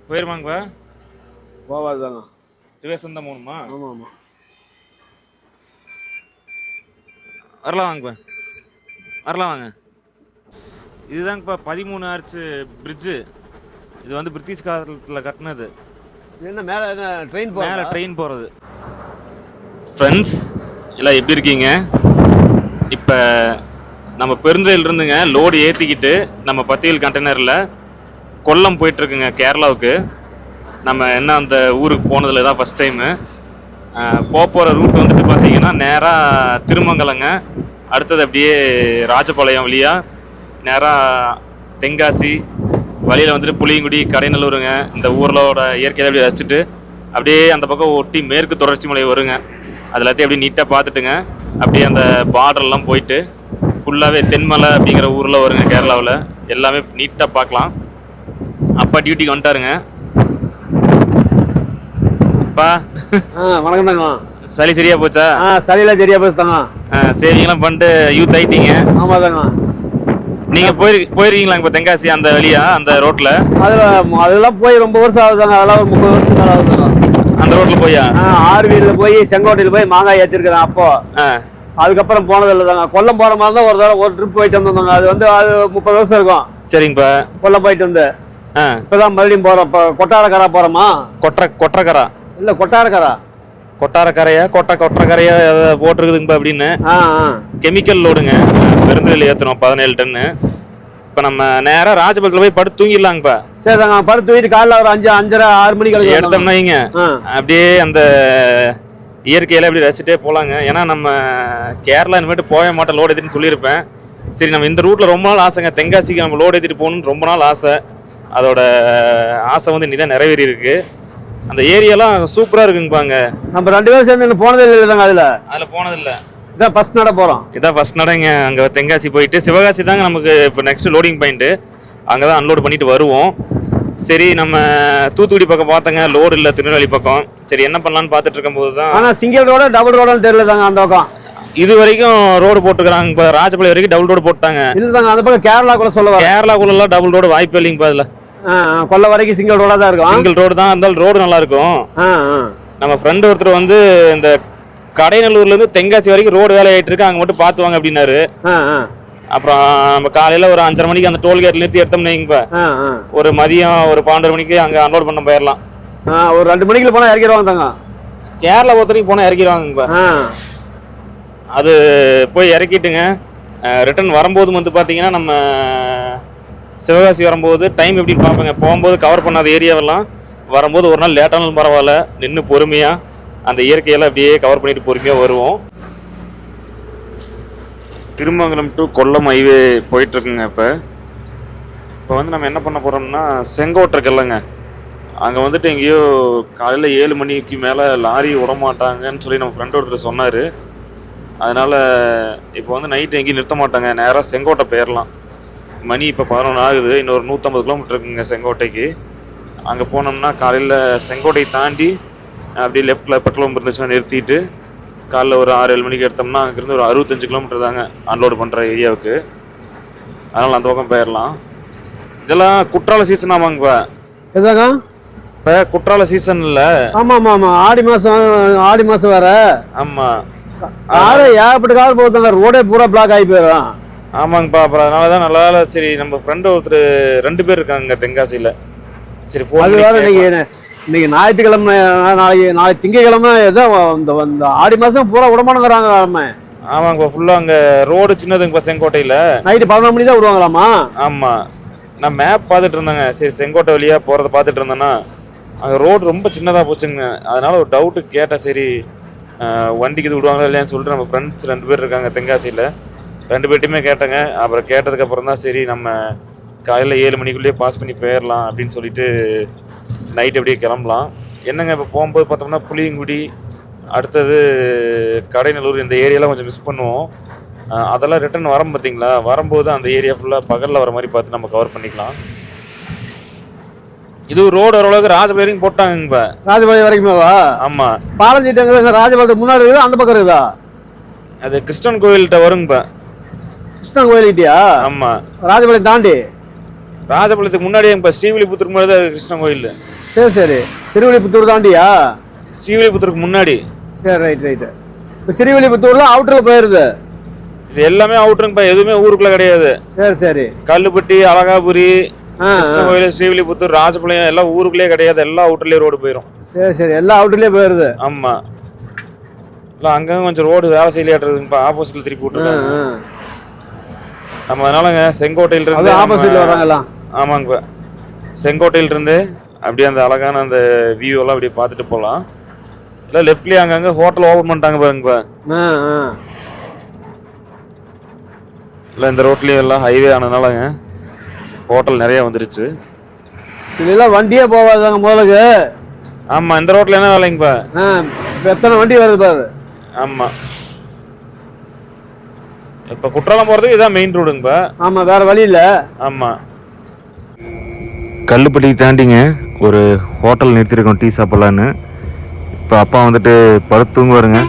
போயிருமாங்கப்பா? போவாதுதாங்க. ரிவேஸ் தான் போகணுமா? ஆமாம் ஆமாம். வரலாம் வாங்கப்பா, வரலாம் வாங்க. இதுதாங்கப்பா 13 ஆர்ச் பிரிட்ஜு. இது வந்து பிரிட்டிஷ் காலத்தில் கட்டினது. என்ன மேலே என்ன ட்ரெயின் மேலே ட்ரெயின் போகிறது. ஃப்ரெண்ட்ஸ் எல்லாம் எப்படி இருக்கீங்க? இப்போ நம்ம பெருந்துறையில் இருந்துங்க லோடு ஏற்றிக்கிட்டு நம்ம பத்தியல் கண்டெய்னரில் கொல்லம் போயிட்டுருக்குங்க, கேரளாவுக்கு. நம்ம என்ன அந்த ஊருக்கு போனதில் தான் ஃபஸ்ட் டைமு. போகிற ரூட் வந்துட்டு பார்த்தீங்கன்னா நேராக திருமங்கலங்க, அடுத்தது அப்படியே ராஜபாளையம் வழியாக நேராக தென்காசி, வழியில் வந்துட்டு புளியங்குடி, கடைநல்லூருங்க. இந்த ஊரோட இயற்கையை அப்படியே ரசிச்சுட்டு அப்படியே அந்த பக்கம் ஒட்டி மேற்கு தொடர்ச்சி மலை வருங்க. அது எல்லாத்தையும் அப்படியே நீட்டாக பார்த்துட்டுங்க அப்படியே அந்த பார்டர்லாம் போயிட்டு ஃபுல்லாகவே தென்மலை அப்படிங்கிற ஊரில் வருங்க, கேரளாவில். எல்லாமே நீட்டாக பார்க்கலாம். அப்பா டியூட்டிக்கு வந்துட்டாருங்க. அப்பா வணக்கம் தாங்க. சளி சரியா போச்சா? சளியெல்லாம் சரியா போச்சுதாங்க. சேவிங்லாம் பண்ணிட்டு யூத் ஆயிட்டீங்க. ஆமாம் தாங்க. நீங்கள் போயிருக்கீங்களா இப்போ தென்காசி அந்த வழியா, அந்த ரோட்டில்? அதெல்லாம் போய் ரொம்ப வருஷம் ஆகுதுங்க. அதெல்லாம் ஒரு 30 வருஷம் மேலே ஆகுதுங்க. அந்த ரோட்டில் போயா? ஆர்வியில் போய் செங்கோட்டையில் போய் மாங்காய் ஏற்றிருக்கிறேன் அப்போ. அதுக்கப்புறம் போனதில்லை தாங்க. கொல்லம் போகிற மாதிரி தான் ஒரு தடவை ஒரு ட்ரிப் போயிட்டு வந்தோங்க. அது வந்து அது 30 வருஷம் இருக்கும். சரிங்கப்பா. கொல்லம் போயிட்டு வந்து இப்போதான் மறுபடியும் போகிறோம். இப்போ கொட்டாரக்கரா போகிறோமா? கொட்டரக்கரா இல்லை, கொட்டாரக்கரா. கொட்டாரக்கரையா கொட்டரக்கரையா போட்டிருக்குதுங்கப்பா அப்படின்னு. கெமிக்கல் லோடுங்க, பெருந்துறையில் ஏற்றணும் 17 டன்னு. இப்போ நம்ம நேராக ராஜபாளையத்தில் போய் படுத்து தூங்கிடலாங்கப்பா. சரி தாங்க, படுத்து தூங்கிட்டு காலைல ஒரு 5, 5:30, 6 மணிக்கு எடுத்தோம்னா இங்க அப்படியே அந்த இயற்கையில அப்படி ரசிச்சுட்டே போகலாங்க. ஏன்னா நம்ம கேரளா இனிமேட்டு போக மாட்டோம் லோடு ஏற்றிட்டு சொல்லியிருப்பேன். சரி, நம்ம இந்த ரூட்டில் ரொம்ப நாள் ஆசைங்க, தென்காசிக்கு நம்ம லோடு ஏற்றிட்டு போகணுன்னு ரொம்ப நாள் ஆசை. அதோட ஆசை வந்து இன்னைக்கு தான் நிறைவேறி இருக்கு. அந்த ஏரியாலாம் சூப்பராக இருக்குங்கப்பாங்க. நம்ம 2 பேரும் சேர்ந்து போனதே இல்லை தாங்க. அதில் போனதில்லை. இதான் ஃபர்ஸ்ட் நட போகிறோம். இதான் ஃபர்ஸ்ட் நடைங்க. அங்கே தென்காசி போயிட்டு சிவகாசி தாங்க நமக்கு இப்போ நெக்ஸ்ட் லோடிங் பாயிண்ட்டு. அங்கே தான் அன்லோட் பண்ணிட்டு வருவோம். சரி, நம்ம தூத்துக்குடி பக்கம் பார்த்தங்க, லோடு இல்லை, திருநெல்வேலி பக்கம். சரி, என்ன பண்ணலான்னு பார்த்துட்டு இருக்கும்போது தான். ஆனால் சிங்கிள் ரோடு டபுள் ரோடுன்னு தெரியல தாங்க அந்த பக்கம். இது வரைக்கும் ரோடு போட்டுக்கிறாங்க. இப்போ ராஜபாளையம் வரைக்கும் டபுள் ரோடு போட்டாங்க. இல்லை தாங்க, அந்த பக்கம் கேரளாக்குள்ள சொல்ல கேரளாக்குள்ளலாம் டபுள் ரோடு வாய்ப்பு இல்லைங்கப்பா. அதில் கொல்ல வரைக்கும் சிங்கிள் ரோடாக தான் இருக்கும். சிங்கிள் ரோடு தான் இருந்தாலும் ரோடு நல்லா இருக்கும். நம்ம ஃப்ரெண்டு ஒருத்தர் வந்து இந்த கடைநல்லூர்லேருந்து தென்காசி வரைக்கும் ரோடு வேலை ஆகிட்டு இருக்கு, அங்கே மட்டும் பார்த்துவாங்க அப்படின்னாரு. அப்புறம் நம்ம காலையில் ஒரு 5:30 மணிக்கு அந்த டோல்கேட் நிறுத்தி எடுத்தோம்னு வைங்கப்பா, ஒரு மதியம் ஒரு 12 மணிக்கு அங்கே அன்லோட் பண்ண போயிடலாம். ஒரு 2 மணிக்கு போனால் இறக்கிடுவாங்க தாங்க. கேரளா பொறுத்தவரைக்கும் போனால் இறக்கிடுவாங்கப்பா. அது போய் இறக்கிட்டுங்க ரிட்டர்ன் வரும்போது வந்து பார்த்தீங்கன்னா நம்ம சிவகாசி வரும்போது டைம் எப்படின்னு பார்ப்பேங்க. போகும்போது கவர் பண்ணாத ஏரியாவெல்லாம் வரும்போது ஒரு நாள் லேட்டானாலும் பரவாயில்ல, நின்று பொறுமையாக அந்த இயற்கையெல்லாம் அப்படியே கவர் பண்ணிட்டு பொறுமையாக வருவோம். திருமங்கலம் டு கொல்லம் ஹைவே போயிட்டுருக்குங்க. இப்போ வந்து நம்ம என்ன பண்ண போகிறோம்னா, செங்கோட்டை இருக்குல்லங்க, அங்கே வந்துட்டு எங்கேயோ காலையில் 7 மணிக்கு மேலே லாரி விடமாட்டாங்கன்னு சொல்லி நம்ம ஃப்ரெண்ட் ஒருத்தர் சொன்னார். அதனால் இப்போ வந்து நைட்டு எங்கேயும் நிறுத்த மாட்டாங்க, நேராக செங்கோட்டை போயிடலாம். மணி இப்போ 11 ஆகுது. இன்னொரு 150 கிலோமீட்டர் இருக்குங்க செங்கோட்டைக்கு. அங்கே போனோம்னா காலையில் செங்கோட்டை தாண்டி அப்படியே லெஃப்ட்டில் பெட்ரோல் இருந்துச்சுன்னா நிறுத்திட்டு காலைல ஒரு 6-7 மணிக்கு எடுத்தோம்னா அங்கேருந்து ஒரு 65 கிலோமீட்டர் தாங்க அன்லோடு பண்ணுற ஏரியாவுக்கு. அதனால் அந்த பக்கம் போயிடலாம். இதெல்லாம் குற்றால சீசன் ஆமாங்கப்பா. எதாங்க இப்போ குற்றால சீசன் இல்லை? ஆமாம் ஆமாம் ஆமாம், ஆடி மாதம் வேற. ஆமாம், ஏகப்பட்ட கார் போகுதாங்க, ரோடே பூரா பிளாக் ஆகி போயிடும். ஆமாங்கப்பா. அப்புறம் அதனால தான் நல்லா. சரி, நம்ம ஃப்ரெண்டு ஒருத்தர் 2 பேர் இருக்காங்க தென்காசியில். சரி, அது வேற. இன்னைக்கு ஞாயிற்றுக்கிழமை, நாளைக்கு திங்கக்கிழமை, ஏதோ இந்த ஆடி மாதம் பூரா விடமானுங்கிறாங்க. ஆமாங்கப்பா, ஃபுல்லாக அங்கே ரோடு சின்னதுங்கப்பா செங்கோட்டையில். நைட்டு 11 மணி தான் விடுவாங்களாமா. ஆமாம், நான் மேப் பார்த்துட்டு இருந்தேங்க. சரி, செங்கோட்டை வழியாக போகிறத பார்த்துட்டு இருந்தேன்னா அங்கே ரோடு ரொம்ப சின்னதாக போச்சுங்க. அதனால் ஒரு டவுட்டு கேட்டேன். சரி, வண்டிக்கு இது விடுவாங்களா இல்லையான்னு சொல்லிட்டு நம்ம ஃப்ரெண்ட்ஸ் 2 பேர் இருக்காங்க தென்காசியில். 2 பேர்ட்டையுமே கேட்டேங்க. அப்புறம் கேட்டதுக்கப்புறம் தான் சரி நம்ம காலையில் 7 மணிக்குள்ளேயே பாஸ் பண்ணி போயிடலாம் அப்படின்னு சொல்லிட்டு நைட் அப்படியே கிளம்பலாம். என்னங்க இப்போ போகும்போது பார்த்தோம்னா புளியங்குடி, அடுத்தது கடைநல்லூர், இந்த ஏரியாலாம் கொஞ்சம் மிஸ் பண்ணுவோம். அதெல்லாம் ரிட்டர்ன் வரோம் பார்த்தீங்களா, வரும்போது அந்த ஏரியா ஃபுல்லாக பகலில் வர மாதிரி பார்த்து நம்ம கவர் பண்ணிக்கலாம். இது ரோடு ஓரளவுக்கு ராஜபாளையம் வரைக்கும் போட்டாங்க. இப்போ ராஜபாளையம் வரைக்குமேவா? ஆமாம், பாலஞ்சிட்டு ராஜபாளையத்துக்கு முன்னாடி இருக்குதா அந்த பக்கம் இருக்குதா? அது கிருஷ்ணன் கோயில்கிட்ட வருங்கப்பா. கிருஷ்ணன் கோயில்கிட்டயா? ஆமாம், ராஜபாளையம் தாண்டி ராஜபாளையத்துக்கு முன்னாடியே இப்போ ஸ்ரீவில்லிபுத்தூர் மாதிரி தான் கிருஷ்ணன் கோயில். சரி சரி. சிறுவில்லிபுத்தூர் தாண்டியா? ஸ்ரீவில்லிபுத்தூருக்கு முன்னாடி. சரி, ரைட் ரைட்டு. இப்போ ஸ்ரீவில்லிபுத்தூர்லாம் அவுட்டரில் போயிருது. இது எல்லாமே அவுட்டருங்கப்பா, எதுவுமே ஊருக்குள்ள கிடையாது. சரி சரி. கல்லுப்பட்டி, அழகாபுரி, கிருஷ்ணகோயில், ஸ்ரீவில்லிபுத்தூர், ராஜபாளையம் எல்லாம் ஊருக்குள்ளே கிடையாது, எல்லாம் அவுட்டர்லேயே ரோடு போயிடும். சரி சரி, எல்லாம் அவுட்டர்லேயே போயிருது. ஆமாம், இல்லை அங்கங்கே கொஞ்சம் ரோடு வேலை செய்யலாட்டுருக்குங்கப்பா, ஆப்போசிட்டில் திருப்பி விட்டுருக்காங்க. நம்ம அதனாலங்க செங்கோட்டையிலிருந்து ஆப்போசிட்டில் வராங்களா? ஆமாங்கப்பா, செங்கோட்டையிலிருந்து அப்படியே அந்த அழகான அந்த வியூ எல்லாம் அப்படியே பார்த்துட்டு போகலாம். இல்லை லெஃப்ட்லேயே அங்கங்கே ஹோட்டல் ஓப்பன் பண்ணிட்டாங்க பாருங்கப்பா. இல்லை இந்த ரோட்லேயே எல்லாம் ஹைவே ஆனதுனாலங்க ஹோட்டல் நிறைய வந்துருச்சு. இதெல்லாம் வண்டியே போகாதாங்க முதலுக்கு. ஆமாம், இந்த ரோட்டில் என்ன வேலைங்கப்பா? எத்தனை வண்டி வருது பாரு. ஆமாம், இப்போ குற்றாலம் போகிறதுக்கு இதான் மெயின் ரோடுங்கப்பா. ஆமாம், வேறு வழி இல்லை. ஆமாம், கல்லுப்பட்டி தாண்டிங்க ஒரு ஹோட்டல் நிறுத்திருக்கோம் டீ சாப்பிட்லான்னு. இப்போ அப்பா வந்துட்டு படுத்து தூங்குவாருங்க.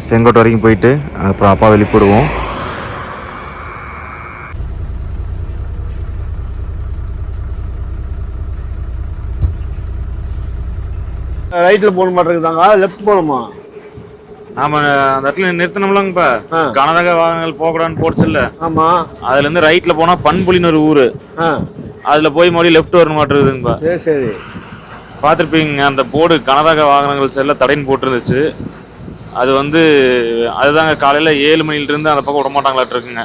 செங்கோட்டை வரைக்கும் போயிட்டு அப்புறம் அப்பா வெளியே போடுவோம். ரைட்டில் போகணும் மாட்டிருக்குதாங்க, லெஃப்ட் போகணுமா? ஆமாம், அந்த இடத்துல நிறுத்தணும்லங்கப்பா. கனரக வாகனங்கள் போகக்கூடாதுன்னு போடுச்சுல்ல. ஆமாம், அதுலேருந்து ரைட்டில் போனால் பண்புலின்னு ஒரு ஊர், அதில் போய் மறுபடியும் லெஃப்ட் வரணும் மாட்டிருக்குதுங்கப்பா. சரி சரி. பார்த்துருப்பீங்க அந்த போர்டு, கனரக வாகனங்கள் செல்ல தடைன்னு போட்டிருந்துச்சு. அது வந்து அதுதாங்க காலையில் 7 மணிலிருந்து அந்த பக்கம் விட மாட்டாங்களாட்டு இருக்குங்க.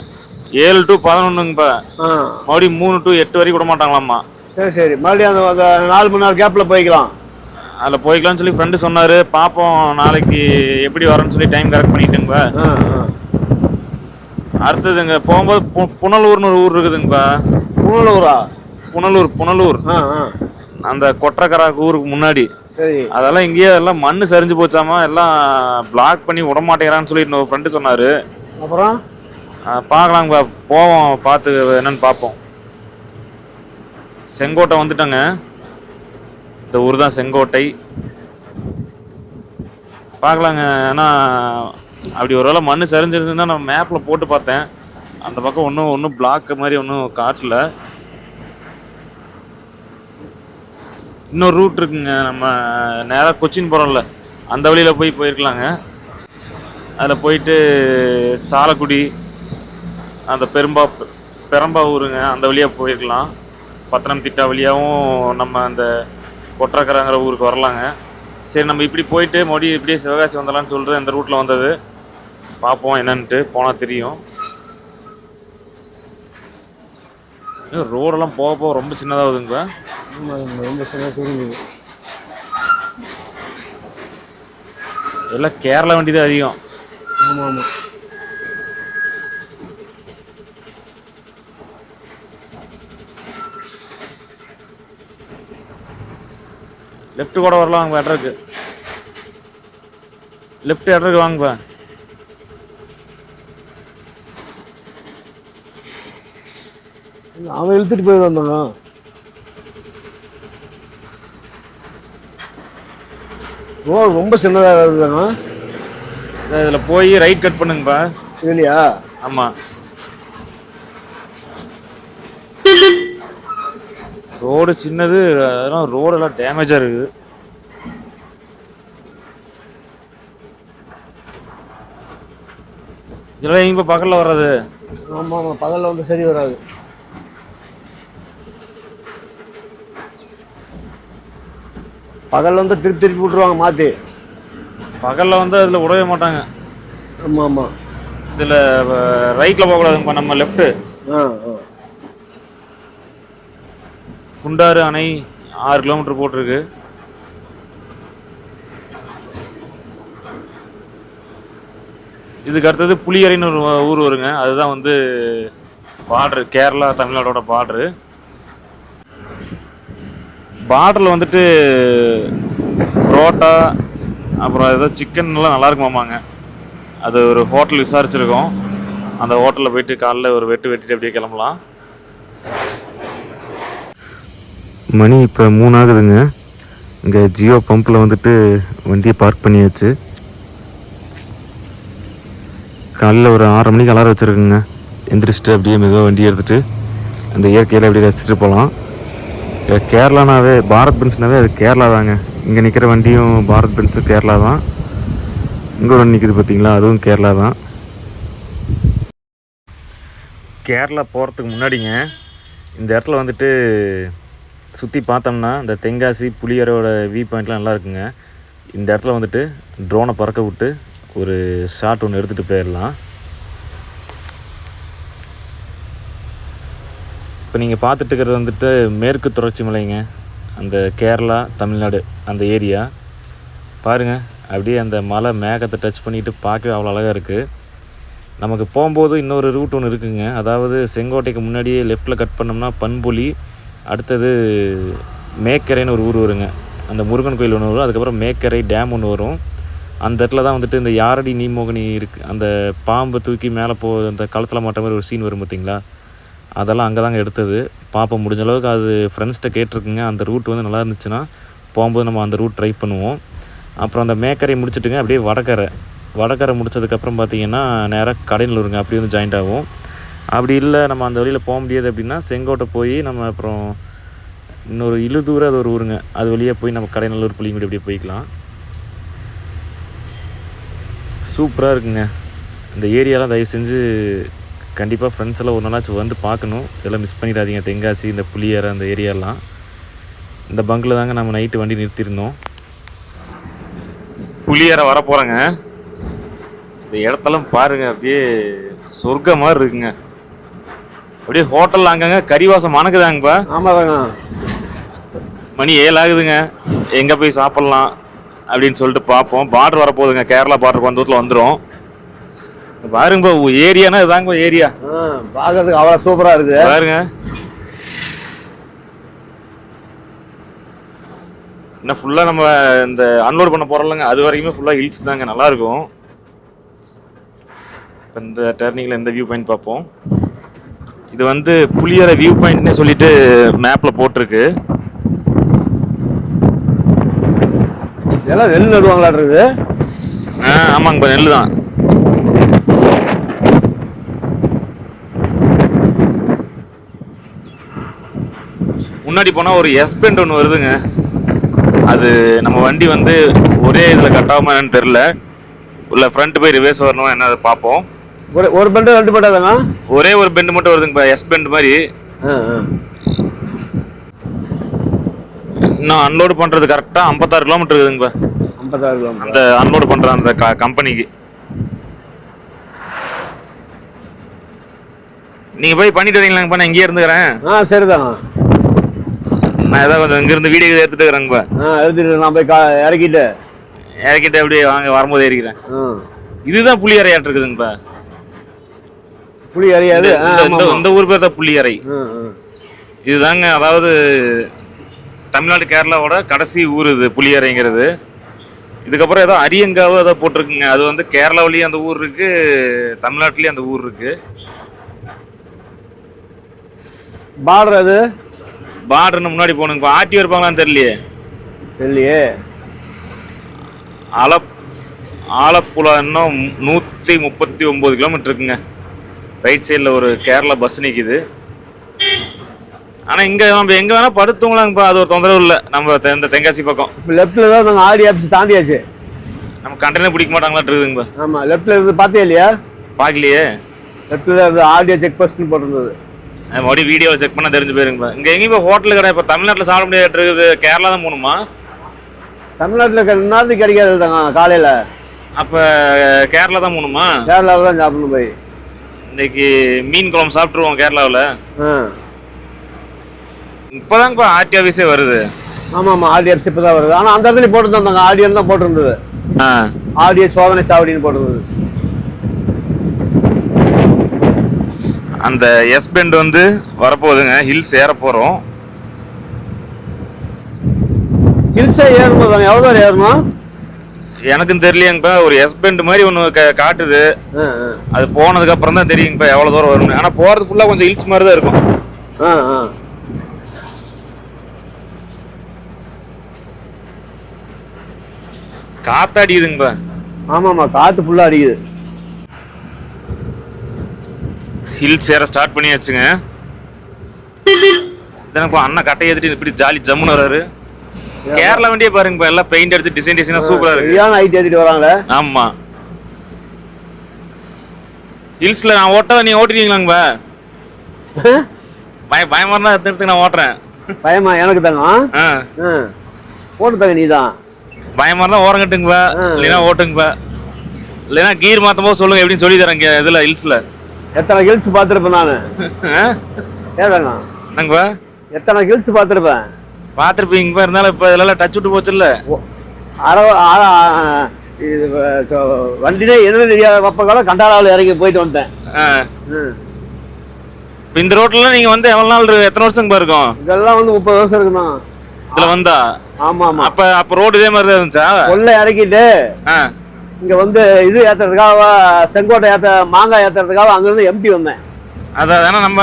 7 to 11ங்கப்பா. மறுபடியும் 3 to 8 வரைக்கும் விட மாட்டாங்களாம்மா. சரி சரி, மறுபடியும் அந்த 4 மணி நேரம் கேப்பில் போய்க்கலாம். அதில் போய்க்கலாம்னு சொல்லி ஃப்ரெண்டு சொன்னார். பார்ப்போம் நாளைக்கு எப்படி வரேன்னு சொல்லி டைம் கரெக்ட் பண்ணிட்டுங்கப்பா. அடுத்ததுங்க போகும்போது புனலூர்னு ஒரு ஊர் இருக்குதுங்கப்பா. புனலூரா? புனலூர் அந்த கொட்டக்கராக்கு ஊருக்கு முன்னாடி. சரி. அதெல்லாம் இங்கேயே எல்லாம் மண்ணு சரிஞ்சு போச்சாமா, எல்லாம் பிளாக் பண்ணி விட மாட்டேங்கிறான்னு சொல்லி இன்னொரு ஃப்ரெண்டு சொன்னார். அப்புறம் பார்க்கலாங்கப்பா, போவோம், பார்த்து என்னன்னு பார்ப்போம். செங்கோட்டை வந்துட்டோங்க. இந்த ஊர் தான் செங்கோட்டை. பார்க்கலாங்க. ஏன்னா அப்படி ஒரு வேளை மண் சரிஞ்சிருந்துன்னா நான் மேப்பில் போட்டு பார்த்தேன், அந்த பக்கம் ஒன்றும் பிளாக் மாதிரி ஒன்றும் காட்டல. இன்னொரு ரூட் இருக்குங்க, நம்ம நேராக கொச்சின் போகிறோம்ல அந்த வழியில் போயிருக்கலாங்க. அதில் போயிட்டு சாலக்குடி, அந்த பெரம்பா ஊருங்க அந்த வழியாக போயிருக்கலாம். பத்தனம்திட்டா வழியாகவும் நம்ம அந்த கொட்டக்கரைங்கிற ஊருக்கு வரலாங்க. சரி, நம்ம இப்படி போயிட்டு மறுபடியும் இப்படியே சிவகாசி வந்துடலான்னு சொல்லிட்டு இந்த ரூட்டில் வந்தது. பார்ப்போம் என்னன்ட்டு, போனால் தெரியும். ரோடெல்லாம் போக போக ரொம்ப சின்னதாகுதுங்க. ரொம்ப சின்னதாக எல்லாம் கேரளா வண்டி தான் அதிகம். ஆமாம் ஆமாம். லெஃப்ட் கூட வரலாம் வாங்க, இடருக்கு லெஃப்ட் இடருக்கு வாங்கப்பா. அவன் இழுத்துட்டு போய் வந்தாங்க. ரோடு ரொம்ப சின்னதாக இருக்குதாங்க. இதில் போய் ரைட் கட் பண்ணுங்கப்பா. இல்லையா? ஆமாம், ரோடு சின்னது, அதெல்லாம் ரோடெல்லாம் டேமேஜாக இருக்குது. இதெல்லாம் எங்கே பக்கத்தில் வர்றது? ஆமாம் ஆமாம், பகலில் வந்து சரி வராது. பகலில் வந்து திருப்பி விட்ருவாங்க மாற்றி. பகலில் வந்து அதில் விடவே மாட்டாங்க. ஆமாம் ஆமாம். இதில் ரைட்டில் போகக்கூடாதுங்கப்பா, நம்ம லெஃப்ட்டு. குண்டாறு அணை 6 கிலோமீட்டர் போட்டிருக்கு. இதுக்கு அடுத்தது புளியரைன்னு ஒரு ஊர் வருங்க, அதுதான் வந்து பார்டரு, கேரளா தமிழ்நாடோட பார்டரு. பார்டரில் வந்துட்டு புரோட்டா அப்புறம் ஏதோ சிக்கன்லாம் நல்லா இருக்குமாமாங்க. அது ஒரு ஹோட்டல் விசாரிச்சிருக்கோம். அந்த ஹோட்டலில் போயிட்டு காலைல ஒரு வெட்டிட்டு அப்படியே கிளம்பலாம். மணி இப்போ 3 ஆகுதுங்க. இங்கே ஜியோ பம்பில் வந்துட்டு வண்டியை பார்க் பண்ணியாச்சு. காலையில் ஒரு 6 மணிக்கு அலாரம் வச்சுருக்குங்க. எந்திரிச்சிட்டு அப்படியே மெதுவாக வண்டி எடுத்துகிட்டு அந்த இயற்கையில் அப்படியே ரசிச்சுட்டு போகலாம். கேரளானாவே பாரத் பென்ஸ்னாவே அது கேரளா தாங்க. இங்கே நிற்கிற வண்டியும் பாரத் பென்ஸு கேரளா தான். இங்கே ஒன்று நிற்கிது பார்த்தீங்களா, அதுவும் கேரளா தான். கேரளா போகிறதுக்கு முன்னாடிங்க இந்த இடத்துல வந்துட்டு சுற்றி பார்த்தோம்னா இந்த தென்காசி புளியரோட வியூ பாயிண்ட்லாம் நல்லா இருக்குங்க. இந்த இடத்துல வந்துட்டு ட்ரோனை பறக்க விட்டு ஒரு ஷாட் ஒன்று எடுத்துகிட்டு போயிடலாம். இப்போ நீங்கள் பார்த்துட்டு இருக்கிறது வந்துட்டு மேற்கு தொடர்ச்சி மலைங்க. அந்த கேரளா தமிழ்நாடு அந்த ஏரியா பாருங்கள். அப்படியே அந்த மலை மேகத்தை டச் பண்ணிட்டு பார்க்கவே அவ்வளோ அழகாக இருக்குது. நமக்கு போகும்போது இன்னொரு ரூட் ஒன்று இருக்குங்க. அதாவது செங்கோட்டைக்கு முன்னாடியே லெஃப்ட்டில் கட் பண்ணோம்னா பண்பொலி, அடுத்தது மேக்கரைன்னு ஒரு ஊர் வருங்க. அந்த முருகன் கோயில் ஒன்று வரும், அதுக்கப்புறம் மேக்கரை டேம் ஒன்று வரும். அந்த இடத்துல தான் வந்துட்டு இந்த யாரடி நீமோகினி இருக்குது, அந்த பாம்பை தூக்கி மேலே அந்த களத்தில் மாட்ட மாதிரி ஒரு சீன் வரும் பார்த்தீங்களா, அதெல்லாம் அங்கே தாங்க எடுத்தது. பார்ப்போம், முடிஞ்ச அளவுக்கு அது ஃப்ரெண்ட்ஸ்கிட்ட கேட்டிருக்குங்க. அந்த ரூட் வந்து நல்லா இருந்துச்சுன்னா போகும்போது நம்ம அந்த ரூட் ட்ரை பண்ணுவோம். அப்புறம் அந்த மேக்கரை முடிச்சுட்டுங்க அப்படியே வடக்கரை முடித்ததுக்கப்புறம் பார்த்திங்கன்னா நேராக கடையனூருங்க, அப்படி வந்து ஜாயிண்ட் ஆகும். அப்படி இல்லை நம்ம அந்த வழியில் போக முடியாது அப்படின்னா செங்கோட்டை போய் நம்ம அப்புறம் இன்னொரு இழுதூர் அது ஒரு ஊருங்க, அது வழியாக போய் நம்ம கடையநல்லூர் புளியங்குடி அப்படியே போய்க்கலாம். சூப்பராக இருக்குங்க இந்த ஏரியாலாம். தயவு செஞ்சு கண்டிப்பாக ஃப்ரெண்ட்ஸ் எல்லாம் ஒரு நாளாச்சும் வந்து பார்க்கணும். இதெல்லாம் மிஸ் பண்ணிடாதீங்க. தென்காசி இந்த புளியரை அந்த ஏரியாலாம். இந்த பங்கில் தாங்க நம்ம நைட்டு வண்டி நிறுத்தியிருந்தோம். புளியரை வர போகிறேங்க. இந்த இடத்தெல்லாம் பாருங்கள், அப்படியே சொர்க்க மாதிரி இருக்குங்க. அப்படியே ஹோட்டலில் அங்கங்க கறிவாசம் மணக்குதாங்கப்பா. ஆமாதாங்க, மணி 7 ஆகுதுங்க. எங்கே போய் சாப்பிட்லாம் அப்படின்னு சொல்லிட்டு பார்ப்போம். பார்டர் வரப்போகுதுங்க, கேரளா பார்டர் கொஞ்ச தூரத்தில் வந்துடும். பாருங்கப்பா, ஏரியானா இதாங்க ஏரியா. பார்க்கறதுக்கு அவ்வளோ சூப்பராக இருக்குது பாருங்க. இன்னும் ஃபுல்லாக நம்ம இந்த அன்லோட் பண்ண போகிறோம்லங்க, அது வரைக்குமே ஃபுல்லாக ஹில்ஸ் தாங்க, நல்லாயிருக்கும். இப்போ இந்த டர்னிங்கில் இந்த வியூ பாயிண்ட் பார்ப்போம். இது வந்து புளியரை வியூ பாயிண்ட்னே சொல்லிட்டு மேப்பில் போட்டிருக்கு. இதெல்லாம் நெல் நடுவாங்களாடுறது. ஆமாங்கப்பா, நெல் தான். முன்னாடி போனால் ஒரு எஸ்பெண்ட் ஒன்று வருதுங்க. அது நம்ம வண்டி வந்து ஒரே இதில் கட்டாமல் என்னன்னு தெரில. உள்ள ஃப்ரண்ட் போய் ரிவர்ஸ் வரணும் என்ன, அதை பார்ப்போம். ஒரு பெண்டு 2 பெண்டாதாங்க? ஒரே ஒரு பெண்டு மட்டும் வருதுங்கப்பா, எஸ் பெண்ட் மாதிரி. இன்னும் அன்லோடு பண்ணுறது கரெக்டாக 56 கிலோமீட்டர் இருக்குதுங்கப்பா. 56 கிலோமீட்டர் அந்த அன்லோடு பண்ணுற அந்த கம்பெனிக்கு. நீங்கள் போய் பண்ணிட்டு வரீங்களாங்கப்பா, நான் இங்கேயே இருந்துக்கிறேன். சரிதாங்க. நான் ஏதாவது கொஞ்சம் இங்கேருந்து வீடியோ எடுத்துட்டு இருக்கிறேங்கப்பா. எடுத்துட்டு நான் போய் இறக்கிட்டு அப்படியே வாங்க, வரும்போது ஏறிக்கிறேன். இதுதான் புளியறை ஆட்டு இருக்குதுங்கப்பா. புளியறை அது இந்த ஊர் பேர் தான் புளியறை. இதுதாங்க, அதாவது தமிழ்நாடு கேரளாவோட கடைசி ஊர் இது புளியறைங்கிறது. இதுக்கப்புறம் ஏதோ அரியங்காவோ ஏதோ போட்டிருக்குங்க. அது வந்து கேரளாவிலேயும் அந்த ஊர் இருக்கு, தமிழ்நாட்டிலேயும் அந்த ஊர் இருக்கு. பார்டர் அது பார்டர்னு முன்னாடி போகணுங்கப்பா. ஆட்டி இருப்பாங்களான்னு தெரியலையே. ஆலப்புழா இன்னும் 139 கிலோமீட்டர் இருக்குங்க. ரைட் சைடில் ஒரு கேரளா பஸ் நிற்கிது. ஆனால் இங்கே நம்ம எங்கே வேணால் படுத்துங்களாங்கப்பா, அது ஒரு தொந்தரவு இல்லை. நம்ம இந்த தென்காசி பக்கம் லெஃப்டில் தான் நாங்கள் ஆடி ஆஃபீஸ் தாண்டியாச்சு. நம்ம கண்டெய்னர் பிடிக்க மாட்டாங்களாட்டு இருக்குதுங்கப்பா. ஆமாம், லெஃப்டில் இருந்து பார்த்தே இல்லையா? பார்க்கலையே. லெஃப்டில் இருந்து ஆடியோ செக் போஸ்ட்னு போட்டிருந்தது. மறுபடியும் வீடியோவில் செக் பண்ணால் தெரிஞ்சு போயிருங்கப்பா. இங்கே எங்கேயும் இப்போ ஹோட்டல் கடை இப்போ தமிழ்நாட்டில் சாப்பிட முடியாது இருக்குது. கேரளா தான் போகணுமா? தமிழ்நாட்டில் நேரத்துக்கு கிடைக்காது தாங்க காலையில். அப்போ கேரளா தான் போகணுமா? கேரளாவில் தான் சாப்பிடணும். போய் இன்னைக்கு மீன் குழம்பு சாப்பிட்ருவோம் கேரளாவில். இப்போதாங்கப்பா ஆர்டி ஆஃபீஸே வருது. ஆமாம், ஆர்டி ஆஃபீஸ் இப்போ தான் வருது. ஆனால் அந்த இடத்துல போட்டுருந்தாங்க, ஆடியோ தான் போட்டிருந்தது. ஆடியோ சோதனை சாவடின்னு போட்டிருந்தது. அந்த எஸ் பெண்ட் வந்து வரப்போகுதுங்க. ஹில்ஸ் ஏற போகிறோம். ஹில்ஸே ஏறணும் தானே? எவ்வளோ ஏறணும் எனக்கும் தெரியலையாங்கப்பா. ஒரு எஸ் பெண்ட் மாதிரி ஒன்று காட்டுது. அது போனதுக்கு அப்புறம் தான் தெரியுங்கப்பா எவ்வளோ தூரம் வரும்னு. ஆனால் போகிறது ஃபுல்லாக கொஞ்சம் ஹில்ஸ் மாதிரி தான் இருக்கும். காற்று அடிக்குதுங்கப்பா. ஆமாம்மா, காற்று ஃபுல்லாக அடிக்குது. ஹில்ஸ் ஏற ஸ்டார்ட் பண்ணியாச்சுங்க. எனக்கு அண்ணன் கட்டை ஏற்றிட்டு இப்படி ஜாலி ஜம்முன்னு வர்றாரு. கேரளா வண்டியே பாருங்க இப்ப எல்லாம் பெயிண்ட் அடிச்சு டிசைன் டிசைனா சூப்பரா இருக்கு. சரியான ஹைட் ஏத்திட்டு வராங்களே. ஆமா. ஹில்ஸ்ல நான் ஓட்ட நீங்க ஓட்டுறீங்களாங்க? பயமா இருந்தா எடுத்து நான் ஓட்டுறேன். பயமா எனக்கு தாங்க. ஓட்டு தாங்க நீதான். பயமா இருந்தா ஓரம் கட்டுங்க, இல்லைன்னா ஓட்டுங்க, இல்லைன்னா கீர் மாத்தும் போது சொல்லுங்க எப்படின்னு சொல்லி தரேன். இதுல ஹில்ஸ்ல எத்தனை ஹில்ஸ் பாத்துருப்பேன் நானு. ஏதாங்க நாங்க எத்தனை ஹில்ஸ் பாத்துருப்பேன். பாத்துருப்பீங்க. இருந்தாலும் இப்ப இதெல்லாம் டச் விட்டு போச்சு இல்ல. வண்டிலே என்ன தெரியாத பப்ப கண்டாலாவில் இறங்கி போயிட்டு வந்துட்டேன். இந்த ரோட்ல நீங்க வந்து எவ்வளவு நாள் எத்தனை வருஷம் இருக்கும்? இதெல்லாம் வந்து 30 வருஷம் இருக்குண்ணா இதுல வந்தா. ஆமா ஆமா. அப்ப ரோடு இதே மாதிரி தான் இருந்துச்சா? உள்ள இறக்கிட்டு இங்க வந்து இது ஏத்துறதுக்காக செங்கோட்டை மாங்காய் ஏத்துறதுக்காக அங்க இருந்து எம்டி வந்தேன். அதான் நம்ம